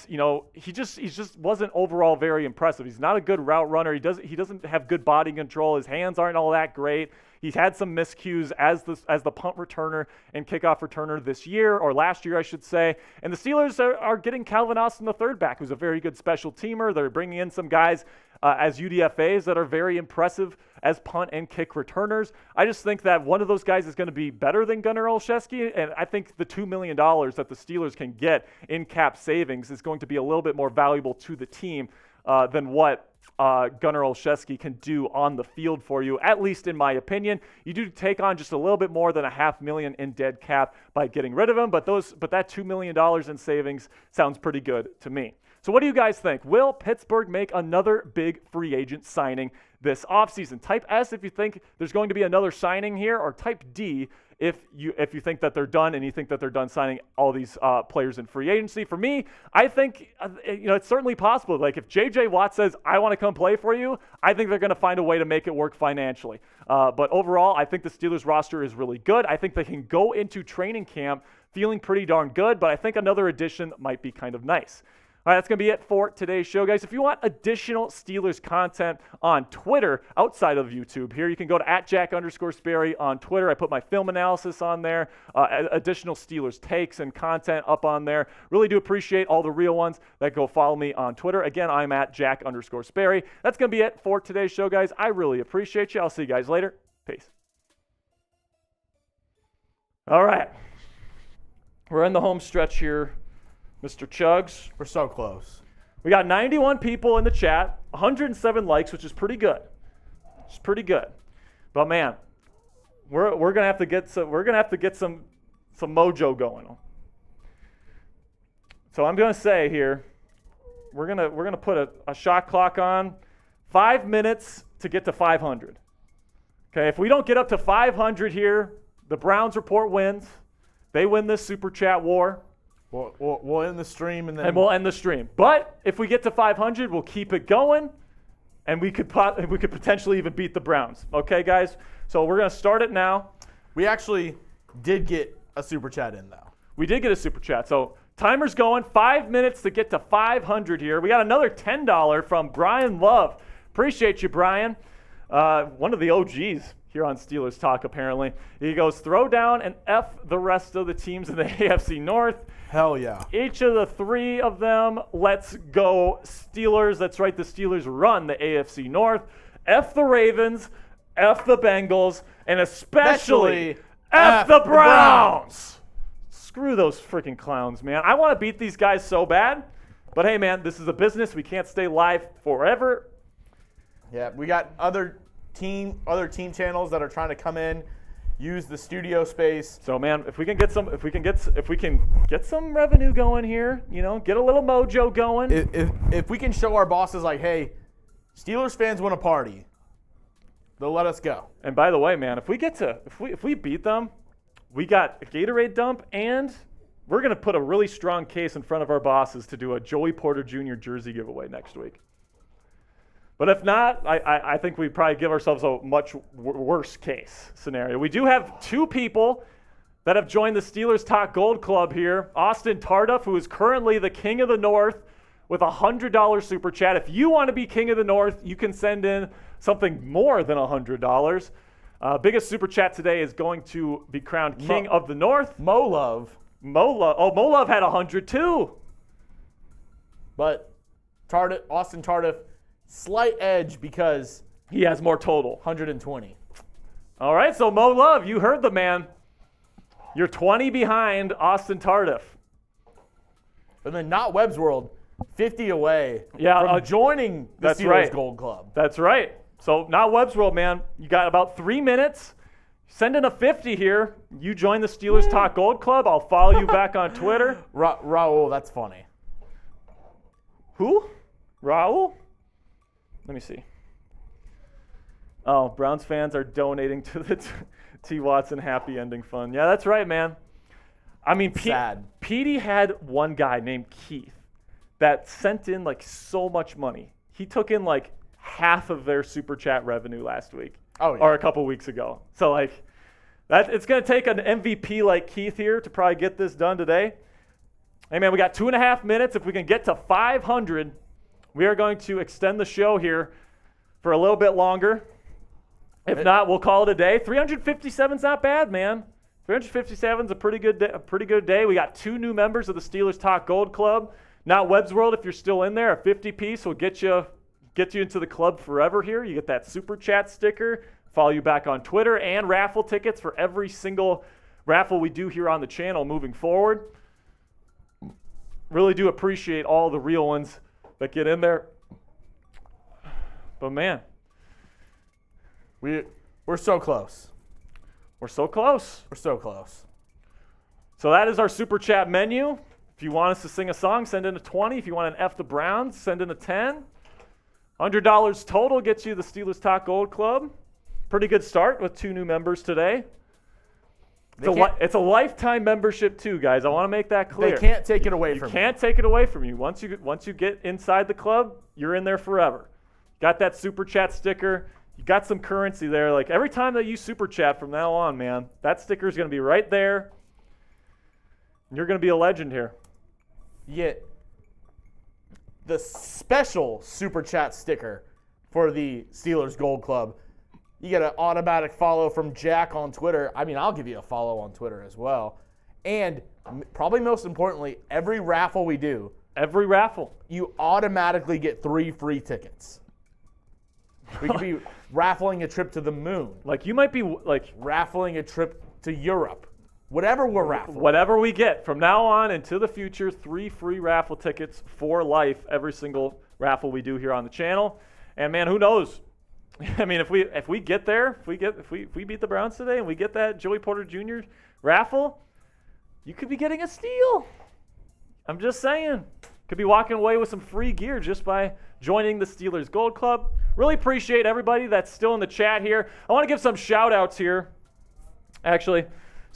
he just wasn't overall very impressive. He's not a good route runner. He doesn't have good body control. His hands aren't all that great. He's had some miscues as the punt returner and kickoff returner this year, or last year, I should say. And the Steelers are getting Calvin Austin, the third back, who's a very good special teamer. They're bringing in some guys as UDFAs that are very impressive as punt and kick returners. I just think that one of those guys is going to be better than Gunnar Olszewski, and I think the $2 million that the Steelers can get in cap savings is going to be a little bit more valuable to the team than what Gunnar Olszewski can do on the field for you, at least in my opinion. You do take on just a little bit more than $500,000 in dead cap by getting rid of him, but that $2 million in savings sounds pretty good to me. So what do you guys think? Will Pittsburgh make another big free agent signing this offseason? Type S if you think there's going to be another signing here, or type D if you think that they're done and you think that they're done signing all these players in free agency. For me, I think it's certainly possible. Like if J.J. Watt says, I want to come play for you, I think they're going to find a way to make it work financially. But overall, I think the Steelers roster is really good. I think they can go into training camp feeling pretty darn good, but I think another addition might be kind of nice. All right, that's going to be it for today's show, guys. If you want additional Steelers content on Twitter outside of YouTube here, you can go to @Jack_Sperry on Twitter. I put my film analysis on there, additional Steelers takes and content up on there. Really do appreciate all the real ones that go follow me on Twitter. Again, I'm @Jack_Sperry. That's going to be it for today's show, guys. I really appreciate you. I'll see you guys later. Peace. All right. We're in the home stretch here. Mr. Chuggs. We're so close. We got 91 people in the chat, 107 likes, which is pretty good. It's pretty good. But man, we're gonna have to get some mojo going on. So I'm gonna say here, we're gonna put a shot clock on, 5 minutes to get to 500. Okay, if we don't get up to 500 here, the Browns report wins. They win this super chat war. We'll end the stream and then we'll end the stream. But if we get to 500, we'll keep it going, and we could potentially even beat the Browns. Okay, guys? So we're going to start it now. We actually did get a super chat in, though. We did get a super chat. So timer's going. 5 minutes to get to 500 here. We got another $10 from Brian Love. Appreciate you, Brian. One of the OGs here on Steelers Talk, apparently. He goes, throw down and F the rest of the teams in the AFC North. Hell yeah. Each of the three of them, let's go Steelers. That's right, the Steelers run the AFC North. F the Ravens, F the Bengals, and especially F the Browns. Screw those freaking clowns, man. I want to beat these guys so bad. But hey, man, this is a business. We can't stay live forever. Yeah, we got other team channels that are trying to come in, use the studio space. So man, if we can get some revenue going here, get a little mojo going. If we can show our bosses like, hey, Steelers fans want a party, they'll let us go. And by the way, man, if we beat them, we got a Gatorade dump, and we're gonna put a really strong case in front of our bosses to do a Joey Porter Jr. jersey giveaway next week. But if not, I think we'd probably give ourselves a much worse case scenario. We do have two people that have joined the Steelers Talk Gold Club here. Austin Tarduff, who is currently the King of the North, with a $100 super chat. If you want to be King of the North, you can send in something more than $100. Biggest super chat today is going to be crowned King of the North. Mo Love had 100 too. But Austin Tarduff, slight edge because he has more total. 120. All right, so Mo Love, you heard the man. You're 20 behind Austin Tarduff. And then Not Webb's World, 50 away from joining the Steelers Gold Club. That's right. So Not Webb's World, man, you got about 3 minutes. Send in a 50 here. You join the Steelers Talk Gold Club. I'll follow you back on Twitter. Raul, that's funny. Who? Raul? Let me see. Oh, Browns fans are donating to the T. Watson Happy Ending Fund. Yeah, that's right, man. I mean, Petey had one guy named Keith that sent in like so much money. He took in like half of their super chat revenue last week. Oh, yeah. Or a couple weeks ago. So like, it's going to take an MVP like Keith here to probably get this done today. Hey, man, we got 2.5 minutes. If we can get to 500, we are going to extend the show here for a little bit longer. If not, we'll call it a day. 357's not bad, man. 357's a pretty good day. We got 2 new members of the Steelers Talk Gold Club. Not Webb's World, if you're still in there, a 50-piece will get you into the club forever here. You get that super chat sticker, follow you back on Twitter, and raffle tickets for every single raffle we do here on the channel moving forward. Really do appreciate all the real ones that get in there. But man, we're so close. We're so close. We're so close. So that is our super chat menu. If you want us to sing a song, send in a 20. If you want an F the Browns, send in a 10. $100 total gets you the Steelers Talk Gold Club. Pretty good start with 2 new members today. It's a lifetime membership too, guys. I want to make that clear. They can't take it away from you. You can't take it away from you. Once you get inside the club, you're in there forever. Got that super chat sticker. You got some currency there. Like every time that you super chat from now on, man, that sticker is going to be right there. And you're going to be a legend here. Yet the special super chat sticker for the Steelers Gold Club, you get an automatic follow from Jack on Twitter. I mean, I'll give you a follow on Twitter as well. And probably most importantly, every raffle we do, you automatically get 3 free tickets. We could be raffling a trip to the moon. Like you might be like raffling a trip to Europe. Whatever we're raffling. Whatever we get. From now on into the future, 3 free raffle tickets for life every single raffle we do here on the channel. And man, who knows? I mean, if we get there, if we beat the Browns today and we get that Joey Porter Jr. raffle, you could be getting a steal. I'm just saying. Could be walking away with some free gear just by joining the Steelers Gold Club. Really appreciate everybody that's still in the chat here. I want to give some shout outs here, actually.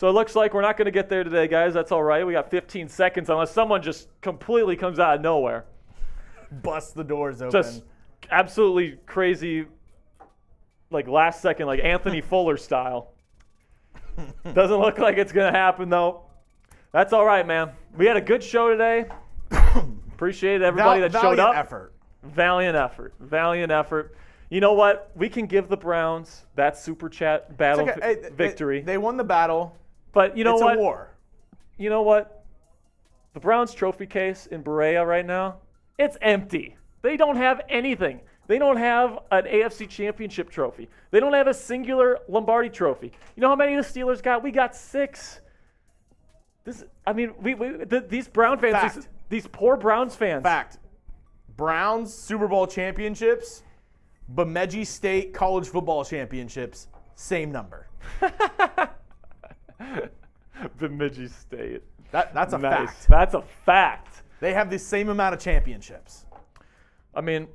So it looks like we're not going to get there today, guys. That's all right. We got 15 seconds unless someone just completely comes out of nowhere. Bust the doors open. Just absolutely crazy, like last second, like Anthony Fuller style. Doesn't look like it's going to happen, though. That's all right, man. We had a good show today. Appreciate everybody that showed up. Valiant effort. You know what? We can give the Browns that super chat battle victory. They won the battle. But you know what? It's a war. You know what? The Browns trophy case in Berea right now, it's empty. They don't have anything. They don't have an AFC championship trophy. They don't have a singular Lombardi trophy. You know how many the Steelers got? We got 6. These Brown fans, these poor Browns fans. Fact. Browns Super Bowl championships, Bemidji State college football championships, same number. Bemidji State. That's a fact. That's a fact. They have the same amount of championships. I mean,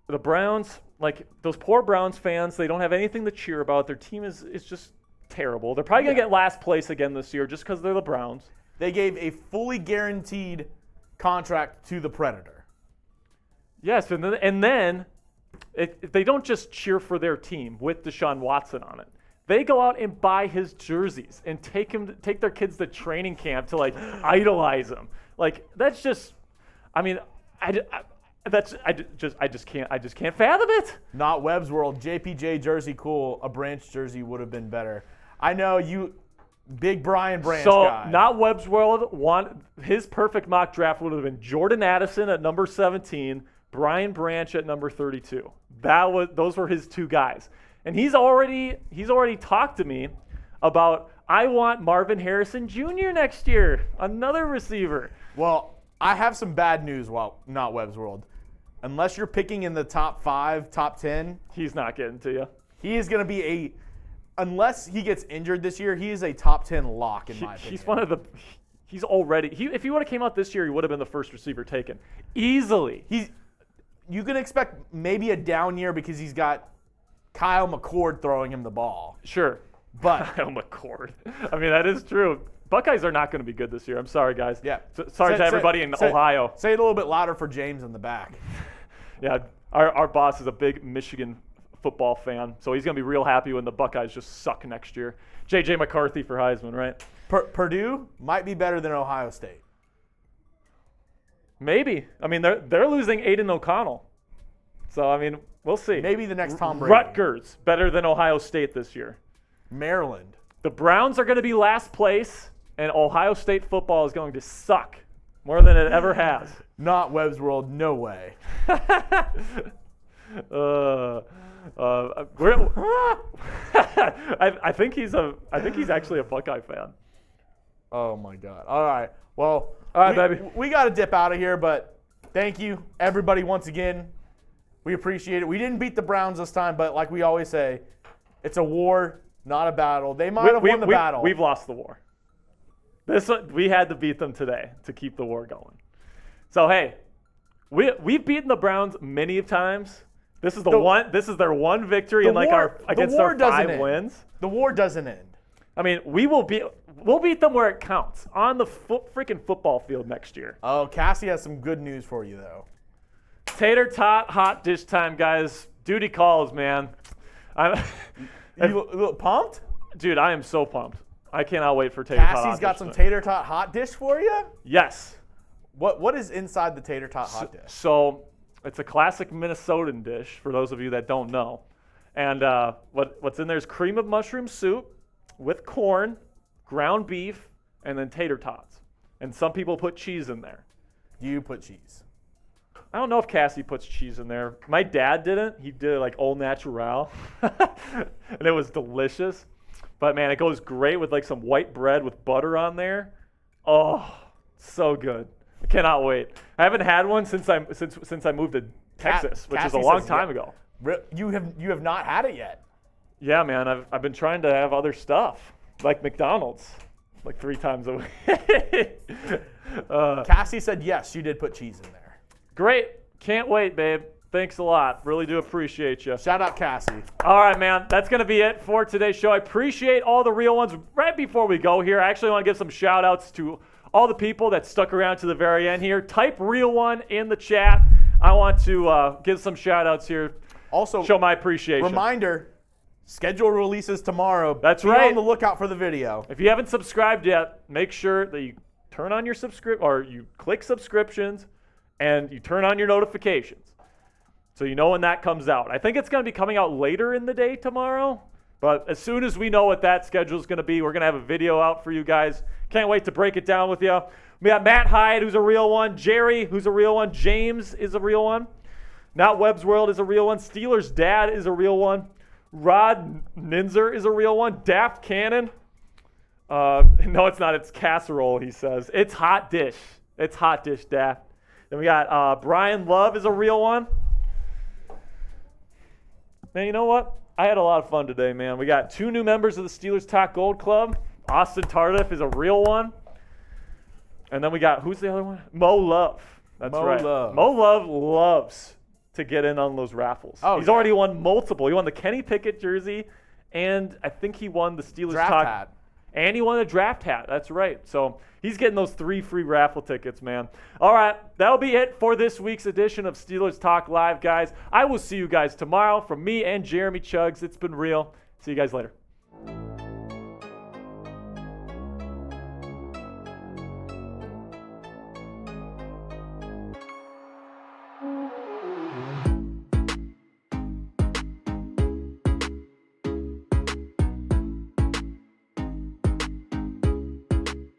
the Browns, like those poor Browns fans, they don't have anything to cheer about. Their team is just terrible. They're probably going to get last place again this year just because they're the Browns. They gave a fully guaranteed contract to the Predator. Yes, and then they don't just cheer for their team with Deshaun Watson on it. They go out and buy his jerseys and take their kids to training camp to like idolize him. Like that's just, I mean, I just can't fathom it. Not Webb's World. JPJ jersey cool. A Branch jersey would have been better. I know you, big Brian Branch guy. So not Webb's World. His perfect mock draft would have been Jordan Addison at number 17, Brian Branch at number 32. Those were his 2 guys. And he's already talked to me about I want Marvin Harrison Jr. next year, another receiver. Well, I have some bad news. Well, not Webb's World. Unless you're picking in the top 5, top 10, he's not getting to you. He is going to be unless he gets injured this year, he is a top 10 lock in my opinion. If he would have came out this year, he would have been the first receiver taken easily. You can expect maybe a down year because he's got Kyle McCord throwing him the ball. Sure. But Kyle McCord. I mean, that is true. Buckeyes are not going to be good this year. I'm sorry, guys. Yeah. Sorry to everybody in Ohio. Say it a little bit louder for James in the back. Yeah. Our boss is a big Michigan football fan, so he's going to be real happy when the Buckeyes just suck next year. J.J. McCarthy for Heisman, right? Purdue might be better than Ohio State. Maybe. I mean, they're losing Aiden O'Connell. So, I mean, we'll see. Maybe the next Tom Brady. Rutgers, better than Ohio State this year. Maryland. The Browns are going to be last place, and Ohio State football is going to suck more than it ever has. Not Webb's World, no way. I think he's actually a Buckeye fan. Oh my God! All right, well, all right, baby. We got to dip out of here, but thank you everybody once again. We appreciate it. We didn't beat the Browns this time, but like we always say, it's a war, not a battle. They might have won the battle. We've lost the war. We had to beat them today to keep the war going. So hey, we've beaten the Browns many times. This is This is their one victory against our 5 wins. The war doesn't end. I mean, we'll beat them where it counts on the freaking football field next year. Oh, Cassie has some good news for you though. Tater tot hot dish time, guys. Duty calls, man. You a little pumped? Dude, I am so pumped. I cannot wait for tater tot hot dish. Cassie's got some tater tot hot dish for you? Yes. What is inside the tater tot hot dish? So it's a classic Minnesotan dish for those of you that don't know. And what's in there is cream of mushroom soup with corn, ground beef, and then tater tots. And some people put cheese in there. You put cheese. I don't know if Cassie puts cheese in there. My dad didn't. He did it like au natural. And it was delicious. But man, it goes great with like some white bread with butter on there. Oh, so good. I cannot wait. I haven't had one since I moved to Texas, which is a long time ago. You have not had it yet. Yeah, man. I've been trying to have other stuff, like McDonald's, like 3 times a week. Cassie said yes, you did put cheese in there. Great. Can't wait, babe. Thanks a lot. Really do appreciate you. Shout out Cassie. All right, man. That's going to be it for today's show. I appreciate all the real ones. Right before we go here, I actually want to give some shout-outs to all the people that stuck around to the very end here. Type real one in the chat. I want to give some shout-outs here. Also, show my appreciation. Reminder, schedule releases tomorrow. That's Be right. on the lookout for the video. If you haven't subscribed yet, make sure that you turn on your or you click subscriptions and you turn on your notifications so you know when that comes out. I think it's going to be coming out later in the day tomorrow, but as soon as we know what that schedule is going to be, we're going to have a video out for you guys. Can't wait to break it down with you. We got Matt Hyde, who's a real one. Jerry, who's a real one. James is a real one. Not Webb's World is a real one. Steelers Dad is a real one. Rod Ninzer is a real one. Daft Cannon. No, it's not. It's casserole, he says. It's hot dish. It's hot dish, Daft. Then we got Brian Love is a real one. Man, you know what? I had a lot of fun today, man. We got 2 new members of the Steelers Talk Gold Club. Austin Tardif is a real one. And then we got, who's the other one? Mo Love. That's right. Mo Love loves to get in on those raffles. Oh, He's already won multiple. He won the Kenny Pickett jersey, and I think he won the Steelers Draft Talk hat. And he won a draft hat. That's right. So he's getting those 3 free raffle tickets, man. All right. That'll be it for this week's edition of Steelers Talk Live, guys. I will see you guys tomorrow. From me and Jeremy Chuggs, it's been real. See you guys later.